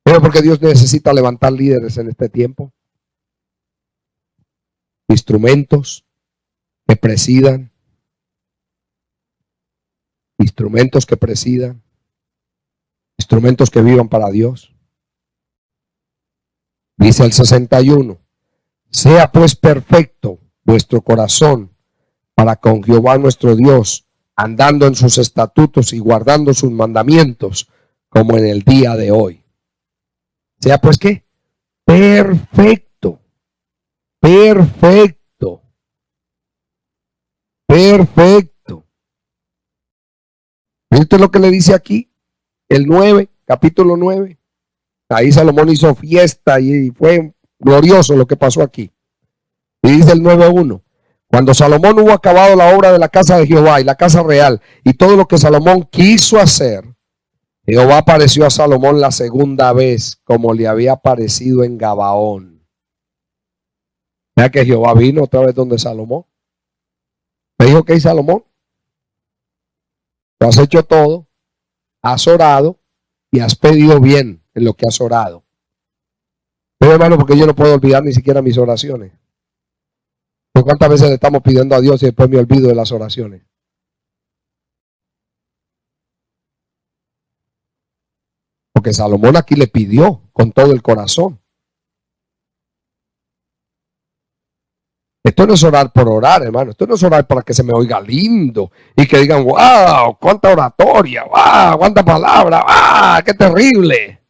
Pero porque Dios necesita levantar líderes en este tiempo. Instrumentos que presidan. Instrumentos que presidan. Instrumentos que vivan para Dios. Dice el 61. Sea pues perfecto vuestro corazón para con Jehová nuestro Dios, andando en sus estatutos y guardando sus mandamientos, como en el día de hoy. Sea pues ¿qué? Perfecto. Perfecto. Perfecto. ¿Viste lo que le dice aquí? El 9, capítulo 9. Ahí Salomón hizo fiesta y fue glorioso lo que pasó aquí. Y dice el 9:1. Cuando Salomón hubo acabado la obra de la casa de Jehová y la casa real y todo lo que Salomón quiso hacer, Jehová apareció a Salomón la segunda vez como le había aparecido en Gabaón. Vea que Jehová vino otra vez donde Salomón. Me dijo, ¿qué hizo Salomón? Tú has hecho todo, has orado y has pedido bien en lo que has orado. Pero hermano, porque yo no puedo olvidar ni siquiera mis oraciones. ¿Por cuántas veces le estamos pidiendo a Dios y después me olvido de las oraciones? Porque Salomón aquí le pidió con todo el corazón. Esto no es orar por orar, hermano. Esto no es orar para que se me oiga lindo y que digan, wow, cuánta oratoria, wow, cuánta palabra, wow, qué terrible.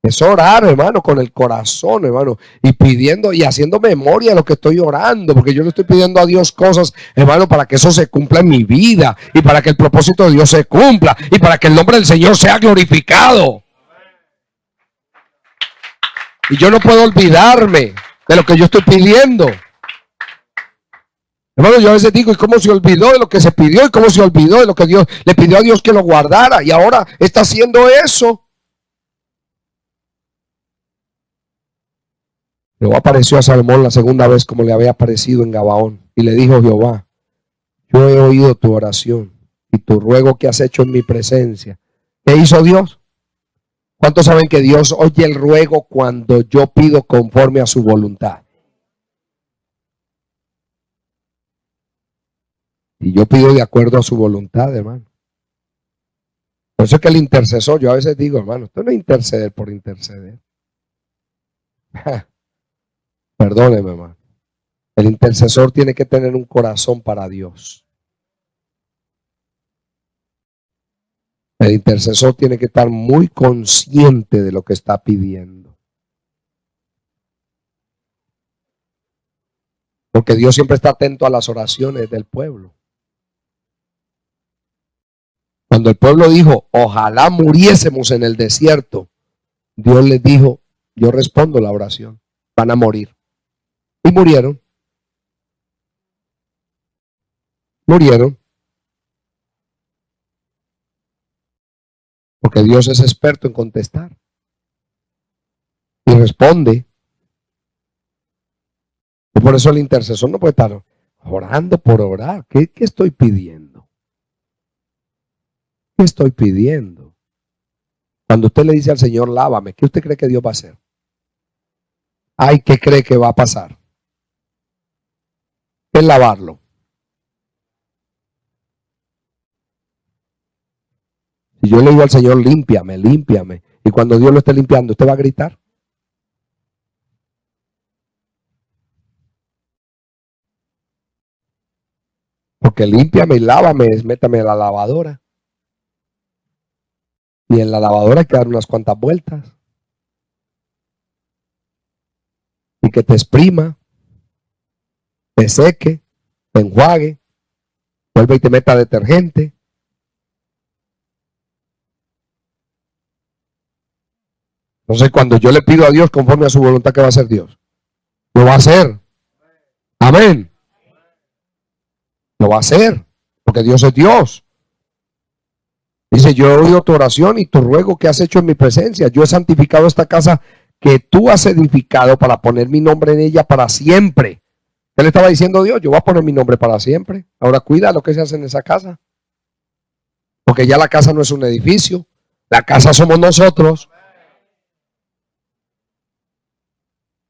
Es orar, hermano, con el corazón, hermano, y pidiendo y haciendo memoria de lo que estoy orando, porque yo le estoy pidiendo a Dios cosas, hermano, para que eso se cumpla en mi vida y para que el propósito de Dios se cumpla y para que el nombre del Señor sea glorificado. Y yo no puedo olvidarme de lo que yo estoy pidiendo. Hermano, yo a veces digo, ¿y cómo se olvidó de lo que se pidió? ¿Y cómo se olvidó de lo que Dios le pidió a Dios que lo guardara? Y ahora está haciendo eso. Luego apareció a Salomón la segunda vez como le había aparecido en Gabaón. Y le dijo Jehová, yo he oído tu oración y tu ruego que has hecho en mi presencia. ¿Qué hizo Dios? ¿Cuántos saben que Dios oye el ruego cuando yo pido conforme a su voluntad? Y yo pido de acuerdo a su voluntad, hermano. Por eso es que el intercesor, yo a veces digo, hermano, esto no es interceder por interceder. Perdóneme, hermano. El intercesor tiene que tener un corazón para Dios. El intercesor tiene que estar muy consciente de lo que está pidiendo. Porque Dios siempre está atento a las oraciones del pueblo. Cuando el pueblo dijo, ojalá muriésemos en el desierto, Dios les dijo, yo respondo la oración, van a morir. Y murieron. Murieron. Porque Dios es experto en contestar. Y responde. Y por eso el intercesor no puede estar orando por orar. ¿Qué estoy pidiendo? ¿Qué estoy pidiendo? Cuando usted le dice al Señor, lávame, ¿qué usted cree que Dios va a hacer? Ay, ¿qué cree que va a pasar? Es lavarlo. Si yo le digo al Señor, límpiame, límpiame, y cuando Dios lo esté limpiando, ¿usted va a gritar? Porque límpiame y lávame es métame a la lavadora. Y en la lavadora hay que dar unas cuantas vueltas. Y que te exprima, te seque, te enjuague, vuelve y te meta detergente. Entonces, cuando yo le pido a Dios conforme a su voluntad, ¿qué va a hacer Dios? Lo va a hacer. Amén. Lo va a hacer. Porque Dios es Dios. Dice, yo he oído tu oración y tu ruego que has hecho en mi presencia. Yo he santificado esta casa que tú has edificado para poner mi nombre en ella para siempre. ¿Qué le estaba diciendo Dios? Yo voy a poner mi nombre para siempre. Ahora cuida lo que se hace en esa casa. Porque ya la casa no es un edificio. La casa somos nosotros.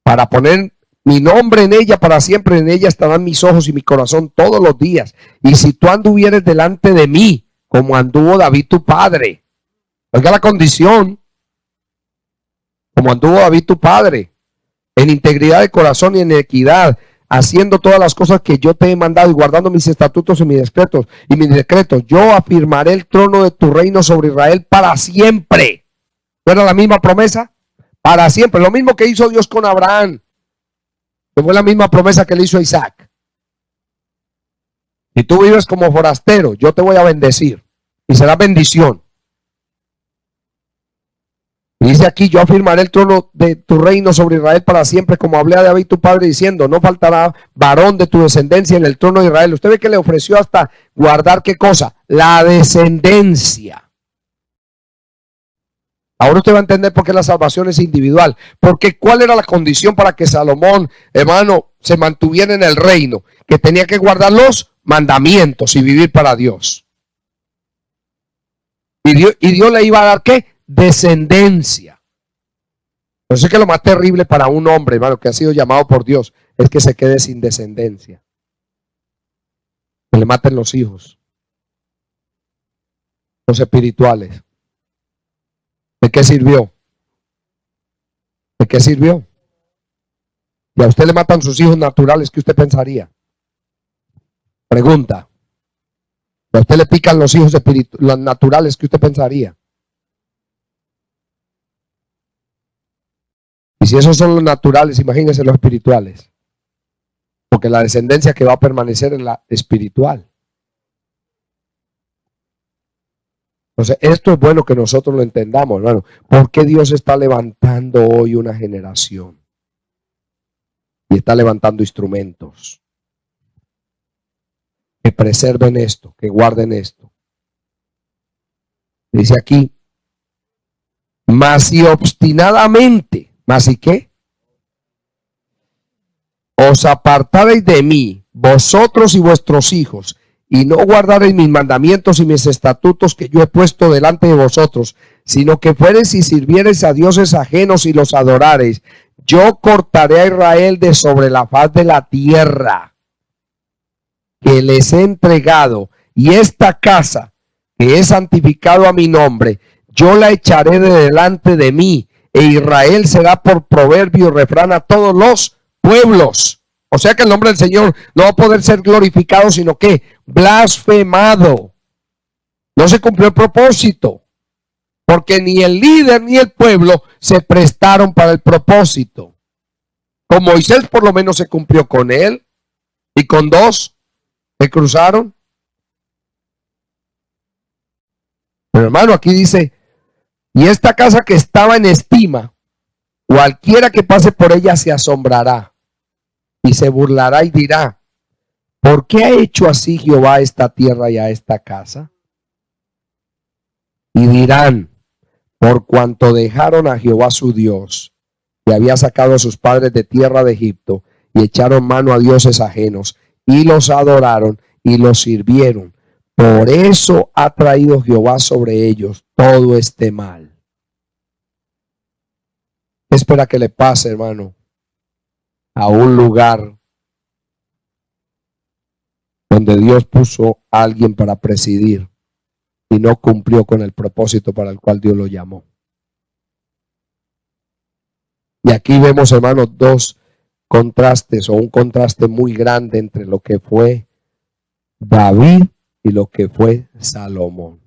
Para poner mi nombre en ella para siempre, en ella estarán mis ojos y mi corazón todos los días. Y si tú anduvieres delante de mí, como anduvo David tu padre, oiga la condición, como anduvo David tu padre, en integridad de corazón y en equidad, haciendo todas las cosas que yo te he mandado y guardando mis estatutos y mis decretos, yo afirmaré el trono de tu reino sobre Israel para siempre. ¿No era la misma promesa? Para siempre. Lo mismo que hizo Dios con Abraham. Que fue la misma promesa que le hizo a Isaac. Si tú vives como forastero, yo te voy a bendecir. Y será bendición. Y dice aquí, yo afirmaré el trono de tu reino sobre Israel para siempre, como hablé a David tu padre, diciendo, no faltará varón de tu descendencia en el trono de Israel. Usted ve que le ofreció hasta guardar ¿qué cosa? La descendencia. Ahora usted va a entender por qué la salvación es individual. Porque ¿cuál era la condición para que Salomón, hermano, se mantuviera en el reino? Que tenía que guardar los mandamientos y vivir para Dios. Y Dios le iba a dar ¿qué? Descendencia. Por eso es que lo más terrible para un hombre, hermano, que ha sido llamado por Dios, es que se quede sin descendencia. Que le maten los hijos. Los espirituales. ¿De qué sirvió? ¿De qué sirvió? Y a usted le matan sus hijos naturales, ¿qué usted pensaría? Pregunta. Y a usted le pican los hijos los naturales, ¿qué usted pensaría? Y si esos son los naturales, imagínense los espirituales. Porque la descendencia que va a permanecer es la espiritual. Entonces, esto es bueno que nosotros lo entendamos, hermano. ¿Por qué Dios está levantando hoy una generación? Y está levantando instrumentos. que preserven esto, que guarden esto. Dice aquí, mas si obstinadamente, ¿mas y qué? Os apartareis de mí, vosotros y vuestros hijos, y no guardareis mis mandamientos y mis estatutos que yo he puesto delante de vosotros, sino que fuereis y sirviereis a dioses ajenos y los adorareis, yo cortaré a Israel de sobre la faz de la tierra que les he entregado, y esta casa que he santificado a mi nombre, yo la echaré de delante de mí, e Israel será por proverbio y refrán a todos los pueblos. O sea que el nombre del Señor no va a poder ser glorificado, sino que blasfemado. No se cumplió el propósito, porque ni el líder ni el pueblo se prestaron para el propósito. Con Moisés por lo menos se cumplió con él, y con dos se cruzaron. Pero hermano, aquí dice, y esta casa que estaba en estima, cualquiera que pase por ella se asombrará y se burlará y dirá, ¿por qué ha hecho así Jehová a esta tierra y a esta casa? Y dirán, por cuanto dejaron a Jehová su Dios, que había sacado a sus padres de tierra de Egipto, y echaron mano a dioses ajenos, y los adoraron y los sirvieron. Por eso ha traído Jehová sobre ellos todo este mal. Espera que le pase, hermano, a un lugar donde Dios puso a alguien para presidir y no cumplió con el propósito para el cual Dios lo llamó. Y aquí vemos, hermanos, dos contrastes o un contraste muy grande entre lo que fue David y lo que fue Salomón.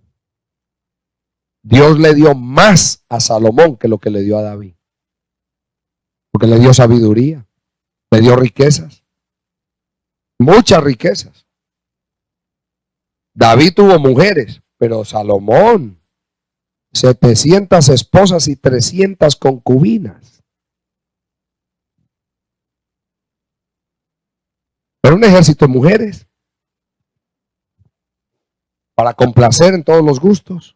Dios le dio más a Salomón que lo que le dio a David, porque le dio sabiduría, le dio riquezas, muchas riquezas. David tuvo mujeres, pero Salomón, 700 esposas y 300 concubinas. Era un ejército de mujeres para complacer en todos los gustos.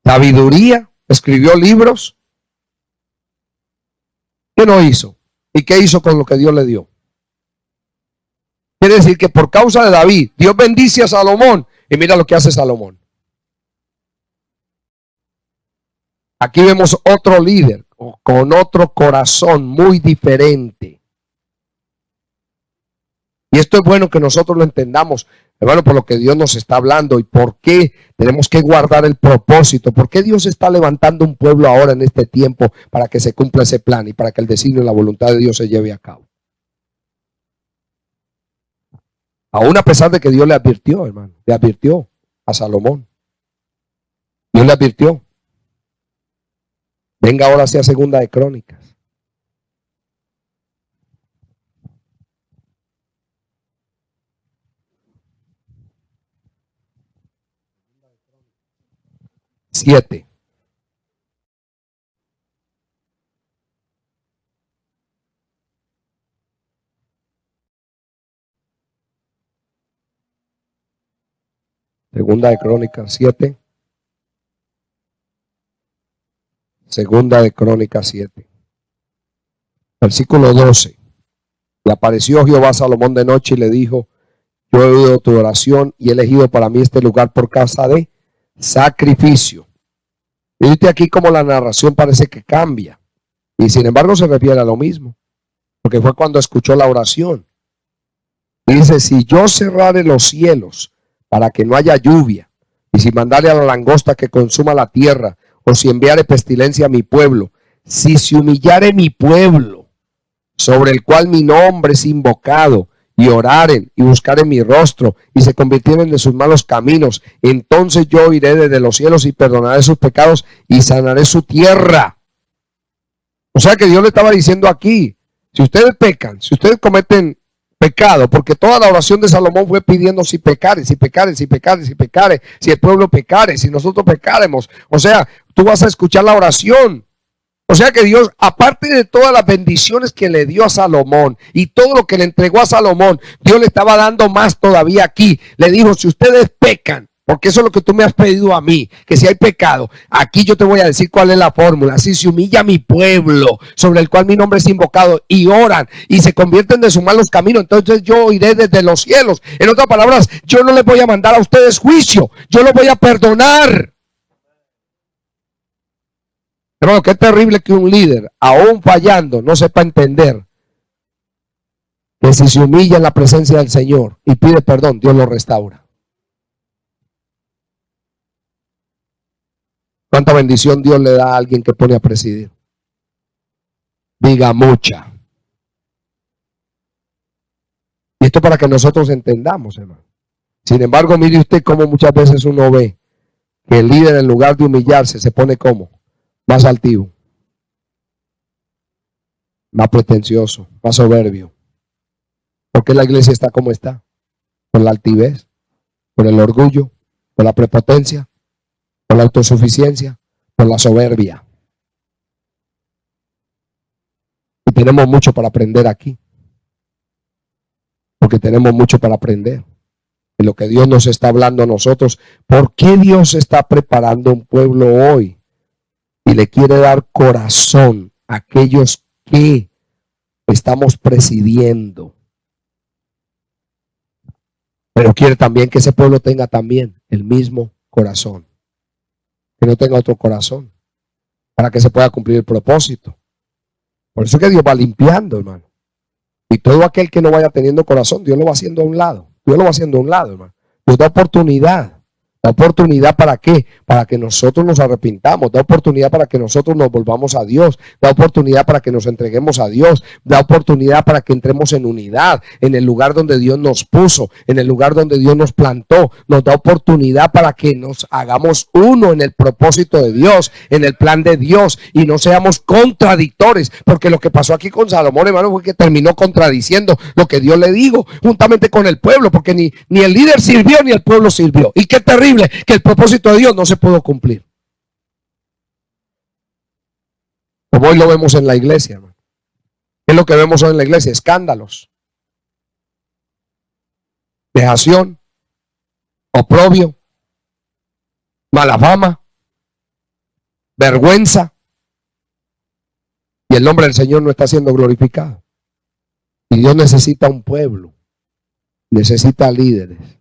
Sabiduría, escribió libros. ¿Qué no hizo? ¿Y qué hizo con lo que Dios le dio? Quiere decir que por causa de David, Dios bendice a Salomón. Y mira lo que hace Salomón. Aquí vemos otro líder con otro corazón muy diferente. Y esto es bueno que nosotros lo entendamos, hermano, por lo que Dios nos está hablando y por qué tenemos que guardar el propósito. ¿Por qué Dios está levantando un pueblo ahora en este tiempo para que se cumpla ese plan y para que el designio y la voluntad de Dios se lleve a cabo? Aún a pesar de que Dios le advirtió, hermano, le advirtió a Salomón. Dios le advirtió. Venga ahora hacia Segunda de Crónicas. Siete. Segunda de Crónicas 7. Segunda de Crónicas 7. Versículo 12. Le apareció Jehová a Salomón de noche y le dijo, yo he oído tu oración y he elegido para mí este lugar por casa de sacrificio. Fíjate aquí como la narración parece que cambia. Y sin embargo se refiere a lo mismo. Porque fue cuando escuchó la oración. Dice, si yo cerrare los cielos para que no haya lluvia, y si mandare a la langosta que consuma la tierra, o si enviare pestilencia a mi pueblo, si se humillare mi pueblo, sobre el cual mi nombre es invocado, y oraren y buscaren mi rostro, y se convirtieren de sus malos caminos, entonces yo iré desde los cielos y perdonaré sus pecados y sanaré su tierra. O sea que Dios le estaba diciendo aquí, si ustedes pecan, si ustedes cometen pecado, porque toda la oración de Salomón fue pidiendo si pecare, si pecare, si pecare, si pecare, si el pueblo pecare, si nosotros pecaremos. O sea, tú vas a escuchar la oración O sea que Dios, aparte de todas las bendiciones que le dio a Salomón y todo lo que le entregó a Salomón, Dios le estaba dando más todavía aquí. Le dijo, si ustedes pecan, porque eso es lo que tú me has pedido a mí, que si hay pecado, aquí yo te voy a decir cuál es la fórmula. Si se humilla mi pueblo, sobre el cual mi nombre es invocado, y oran y se convierten de sus malos caminos, entonces yo oiré desde los cielos. En otras palabras, yo no les voy a mandar a ustedes juicio, yo los voy a perdonar. Hermano, qué terrible que un líder, aún fallando, no sepa entender que si se humilla en la presencia del Señor y pide perdón, Dios lo restaura. ¿Cuánta bendición Dios le da a alguien que pone a presidir? Diga mucha. Y esto para que nosotros entendamos, hermano. Sin embargo, mire usted cómo muchas veces uno ve que el líder, en lugar de humillarse, se pone como más altivo, más pretencioso, más soberbio. ¿Por qué la iglesia está como está? Por la altivez, por el orgullo, por la prepotencia, por la autosuficiencia, por la soberbia. Y tenemos mucho para aprender aquí. Porque tenemos mucho para aprender. Y lo que Dios nos está hablando a nosotros, ¿por qué Dios está preparando un pueblo hoy? Y le quiere dar corazón a aquellos que estamos presidiendo. Pero quiere también que ese pueblo tenga también el mismo corazón. Que no tenga otro corazón. Para que se pueda cumplir el propósito. Por eso es que Dios va limpiando, hermano. Y todo aquel que no vaya teniendo corazón, Dios lo va haciendo a un lado. Dios lo va haciendo a un lado, hermano. Dios da oportunidad. Da oportunidad ¿para qué? Para que nosotros nos arrepintamos. Da oportunidad para que nosotros nos volvamos a Dios. Da oportunidad para que nos entreguemos a Dios. Da oportunidad para que entremos en unidad en el lugar donde Dios nos puso, en el lugar donde Dios nos plantó. Nos da oportunidad para que nos hagamos uno en el propósito de Dios, en el plan de Dios, y no seamos contradictores. Porque lo que pasó aquí con Salomón, hermano, fue que terminó contradiciendo lo que Dios le dijo juntamente con el pueblo, porque ni el líder sirvió ni el pueblo sirvió. Y qué terrible que el propósito de Dios no se pudo cumplir. Como hoy lo vemos en la iglesia, hermano. ¿Qué es lo que vemos hoy en la iglesia? Escándalos, vejación, oprobio, mala fama, vergüenza. Y el nombre del Señor no está siendo glorificado. Y Dios necesita un pueblo, necesita líderes.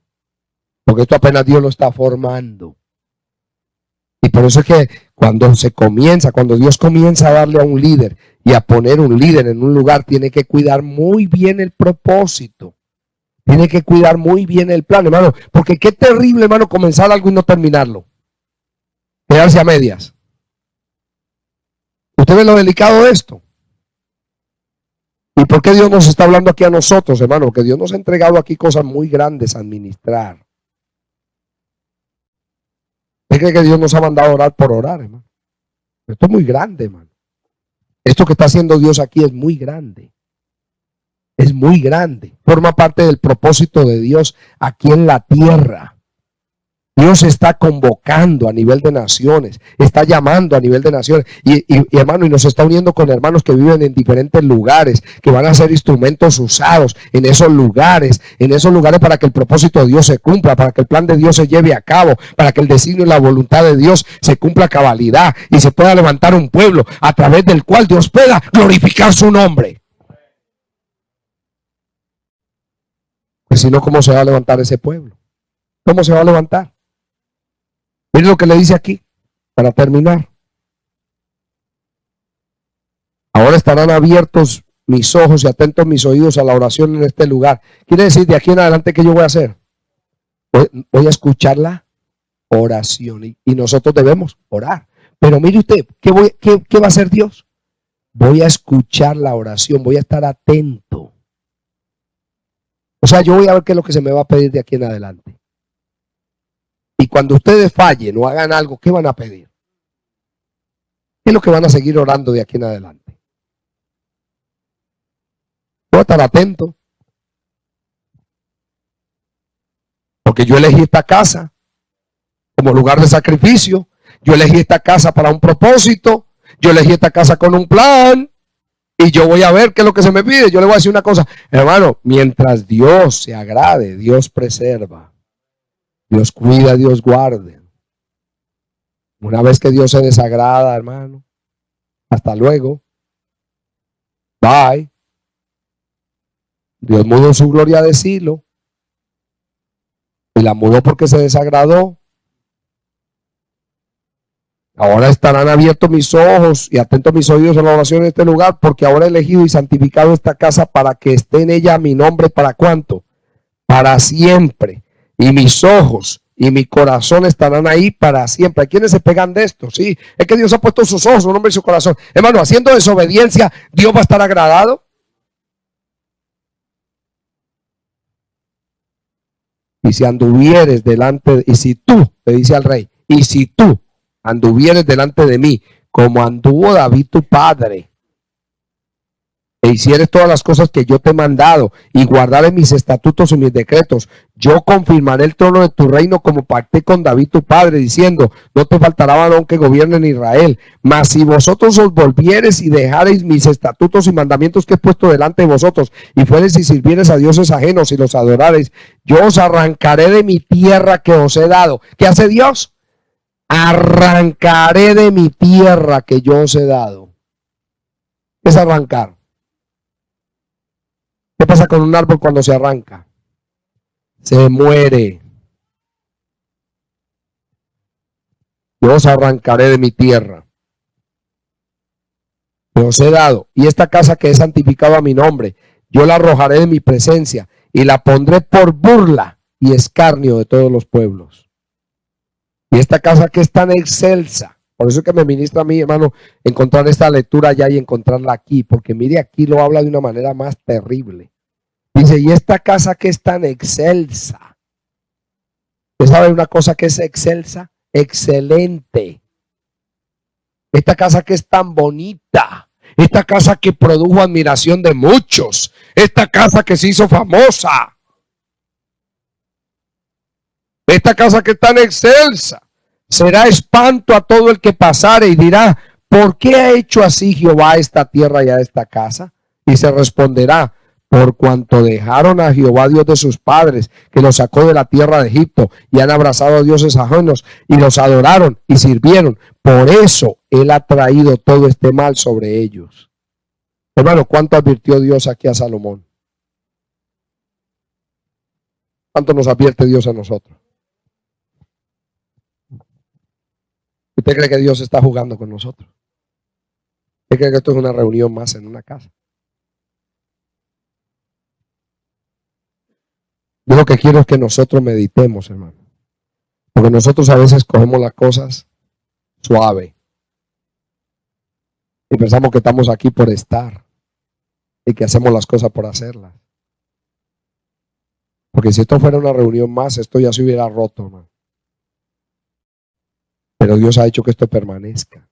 Porque esto apenas Dios lo está formando. Y por eso es que cuando Dios comienza a darle a un líder y a poner un líder en un lugar, tiene que cuidar muy bien el propósito. Tiene que cuidar muy bien el plan, hermano. Porque qué terrible, hermano, comenzar algo y no terminarlo. Quedarse a medias. ¿Usted ve lo delicado de esto? ¿Y por qué Dios nos está hablando aquí a nosotros, hermano? Porque Dios nos ha entregado aquí cosas muy grandes a administrar. ¿Usted cree que Dios nos ha mandado a orar por orar, hermano? Esto es muy grande, hermano. Esto que está haciendo Dios aquí es muy grande. Es muy grande. Forma parte del propósito de Dios aquí en la tierra. Dios está convocando a nivel de naciones, está llamando a nivel de naciones y hermano, y nos está uniendo con hermanos que viven en diferentes lugares, que van a ser instrumentos usados en esos lugares para que el propósito de Dios se cumpla, para que el plan de Dios se lleve a cabo, para que el designio y la voluntad de Dios se cumpla a cabalidad y se pueda levantar un pueblo a través del cual Dios pueda glorificar su nombre. Pues si no, ¿cómo se va a levantar ese pueblo? ¿Cómo se va a levantar? Miren lo que le dice aquí, para terminar. Ahora estarán abiertos mis ojos y atentos mis oídos a la oración en este lugar. Quiere decir, de aquí en adelante, ¿qué yo voy a hacer? Voy a escuchar la oración y nosotros debemos orar. Pero mire usted, ¿qué va a hacer Dios? Voy a escuchar la oración, voy a estar atento. O sea, yo voy a ver qué es lo que se me va a pedir de aquí en adelante. Y cuando ustedes fallen o hagan algo, ¿qué van a pedir? ¿Qué es lo que van a seguir orando de aquí en adelante? Voy a estar atento. Porque yo elegí esta casa como lugar de sacrificio. Yo elegí esta casa para un propósito. Yo elegí esta casa con un plan y yo voy a ver qué es lo que se me pide. Yo le voy a decir una cosa, hermano, mientras Dios se agrade, Dios preserva, Dios cuida, Dios guarde. Una vez que Dios se desagrada, hermano, hasta luego. Bye. Dios mudó su gloria de Silo y la mudó porque se desagradó. Ahora estarán abiertos mis ojos y atentos mis oídos a la oración en este lugar, porque ahora he elegido y santificado esta casa para que esté en ella mi nombre. ¿Para cuánto? Para siempre. Y mis ojos y mi corazón estarán ahí para siempre. ¿A quiénes se pegan de esto? Sí, es que Dios ha puesto sus ojos, su nombre y su corazón. Hermano, haciendo desobediencia, ¿Dios va a estar agradado? Y si anduvieres delante, y si tú, le dice al rey, y si tú anduvieres delante de mí, como anduvo David tu padre, e hicieres todas las cosas que yo te he mandado, y guardares mis estatutos y mis decretos, yo confirmaré el trono de tu reino como pacté con David tu padre, diciendo, no te faltará varón que gobierne en Israel. Mas si vosotros os volviereis y dejareis mis estatutos y mandamientos que he puesto delante de vosotros, y fuereis y sirviereis a dioses ajenos y los adorareis, yo os arrancaré de mi tierra que os he dado. ¿Qué hace Dios? Arrancaré de mi tierra que yo os he dado. ¿Qué es arrancar? ¿Qué pasa con un árbol cuando se arranca? Se muere. Yo os arrancaré de mi tierra que os he dado. Y esta casa que he santificado a mi nombre, yo la arrojaré de mi presencia y la pondré por burla y escarnio de todos los pueblos. Y esta casa que es tan excelsa, por eso es que me ministra a mí, hermano, encontrar esta lectura allá y encontrarla aquí, porque mire, aquí lo habla de una manera más terrible. Dice, y esta casa que es tan excelsa. ¿Usted sabe una cosa que es excelsa? Excelente. Esta casa que es tan bonita. Esta casa que produjo admiración de muchos. Esta casa que se hizo famosa. Esta casa que es tan excelsa será espanto a todo el que pasare y dirá, ¿por qué ha hecho así Jehová a esta tierra y a esta casa? Y se responderá, por cuanto dejaron a Jehová Dios de sus padres, que los sacó de la tierra de Egipto, y han abrazado a dioses ajenos, y los adoraron y sirvieron. Por eso Él ha traído todo este mal sobre ellos. Hermano, ¿cuánto advirtió Dios aquí a Salomón? ¿Cuánto nos advierte Dios a nosotros? ¿Usted cree que Dios está jugando con nosotros? ¿Usted cree que esto es una reunión más en una casa? Yo lo que quiero es que nosotros meditemos, hermano. Porque nosotros a veces cogemos las cosas suave. Y pensamos que estamos aquí por estar. Y que hacemos las cosas por hacerlas. Porque si esto fuera una reunión más, esto ya se hubiera roto, hermano. Pero Dios ha hecho que esto permanezca.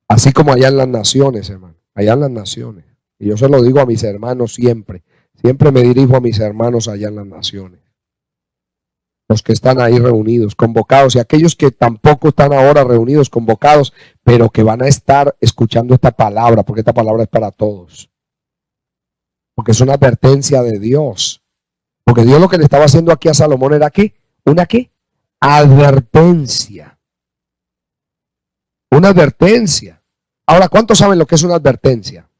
Así como allá en las naciones, hermano. Allá en las naciones. Y yo se lo digo a mis hermanos siempre. Siempre me dirijo a mis hermanos allá en las naciones. Los que están ahí reunidos, convocados. Y aquellos que tampoco están ahora reunidos, convocados. Pero que van a estar escuchando esta palabra. Porque esta palabra es para todos. Porque es una advertencia de Dios. Porque Dios lo que le estaba haciendo aquí a Salomón era ¿qué? ¿Una qué? Advertencia. Una advertencia. Ahora, ¿cuántos saben lo que es una advertencia?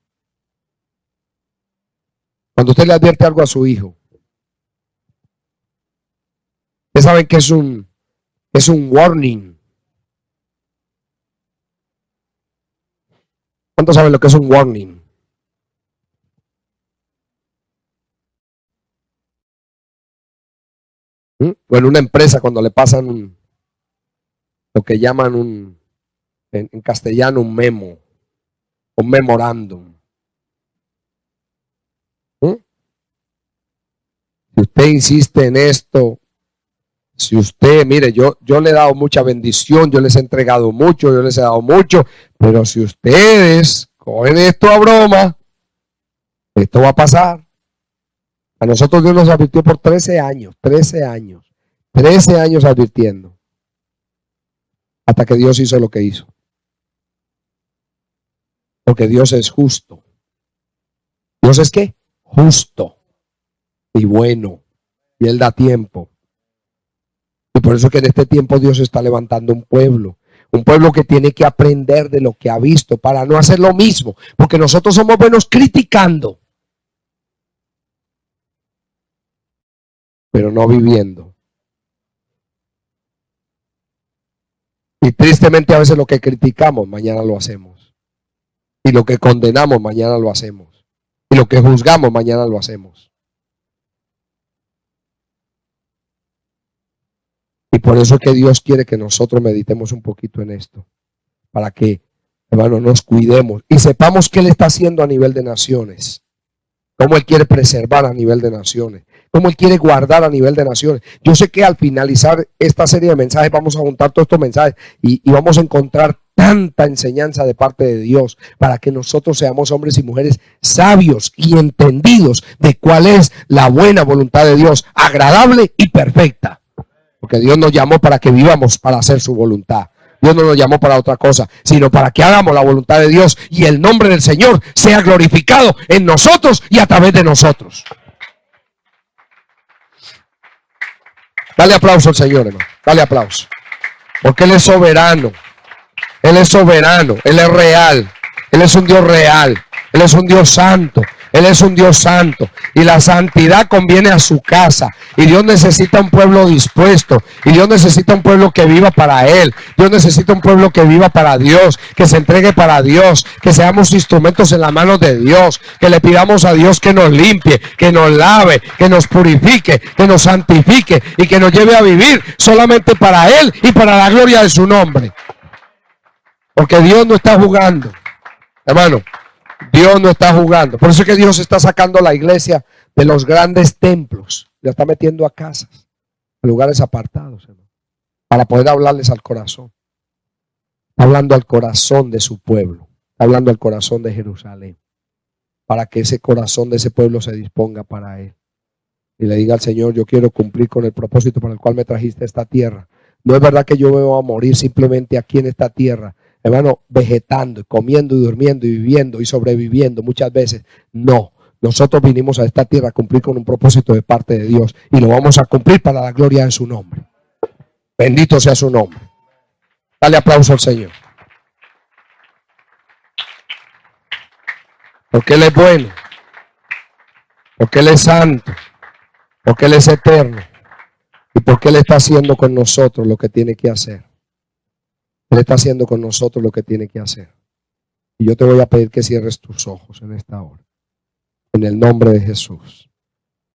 Cuando usted le advierte algo a su hijo. Ustedes saben que es un warning. ¿Cuántos saben lo que es un warning? O en una empresa cuando le pasan lo que llaman en castellano un memo, un memorándum. Si usted insiste en esto, si usted, mire, yo le he dado mucha bendición, yo les he entregado mucho, yo les he dado mucho, pero si ustedes cogen esto a broma, esto va a pasar. A nosotros Dios nos advirtió por 13 años advirtiendo. Hasta que Dios hizo lo que hizo. Porque Dios es justo. ¿Dios es qué? Justo y bueno. Y Él da tiempo. Y por eso que en este tiempo Dios está levantando un pueblo. Un pueblo que tiene que aprender de lo que ha visto para no hacer lo mismo. Porque nosotros somos buenos criticando, pero no viviendo. Y tristemente a veces lo que criticamos, mañana lo hacemos. Y lo que condenamos, mañana lo hacemos. Y lo que juzgamos, mañana lo hacemos. Y por eso es que Dios quiere que nosotros meditemos un poquito en esto. Para que, hermano, nos cuidemos y sepamos qué Él está haciendo a nivel de naciones. Cómo Él quiere preservar a nivel de naciones. Cómo Él quiere guardar a nivel de naciones. Yo sé que al finalizar esta serie de mensajes vamos a juntar todos estos mensajes y vamos a encontrar tanta enseñanza de parte de Dios para que nosotros seamos hombres y mujeres sabios y entendidos de cuál es la buena voluntad de Dios, agradable y perfecta. Porque Dios nos llamó para que vivamos para hacer su voluntad. Dios no nos llamó para otra cosa, sino para que hagamos la voluntad de Dios y el nombre del Señor sea glorificado en nosotros y a través de nosotros. Dale aplauso al Señor, hermano. Dale aplauso. Porque Él es soberano. Él es soberano. Él es real. Él es un Dios real. Él es un Dios santo. Él es un Dios santo. Y la santidad conviene a su casa. Y Dios necesita un pueblo dispuesto. Y Dios necesita un pueblo que viva para Él. Dios necesita un pueblo que viva para Dios. Que se entregue para Dios. Que seamos instrumentos en las manos de Dios. Que le pidamos a Dios que nos limpie. Que nos lave. Que nos purifique. Que nos santifique. Y que nos lleve a vivir solamente para Él y para la gloria de su nombre. Porque Dios no está jugando. Hermano, Dios no está jugando. Por eso es que Dios está sacando la iglesia de los grandes templos. La está metiendo a casas, a lugares apartados, hermano, para poder hablarles al corazón. Está hablando al corazón de su pueblo. Está hablando al corazón de Jerusalén. Para que ese corazón de ese pueblo se disponga para Él. Y le diga al Señor, yo quiero cumplir con el propósito para el cual me trajiste a esta tierra. No es verdad que yo me voy a morir simplemente aquí en esta tierra, hermano, vegetando, comiendo y durmiendo y viviendo y sobreviviendo muchas veces. No, nosotros vinimos a esta tierra a cumplir con un propósito de parte de Dios y lo vamos a cumplir para la gloria de su nombre. Bendito sea su nombre. Dale aplauso al Señor. Porque Él es bueno, porque Él es santo, porque Él es eterno y porque Él está haciendo con nosotros lo que tiene que hacer. Él está haciendo con nosotros lo que tiene que hacer. Y yo te voy a pedir que cierres tus ojos en esta hora. En el nombre de Jesús.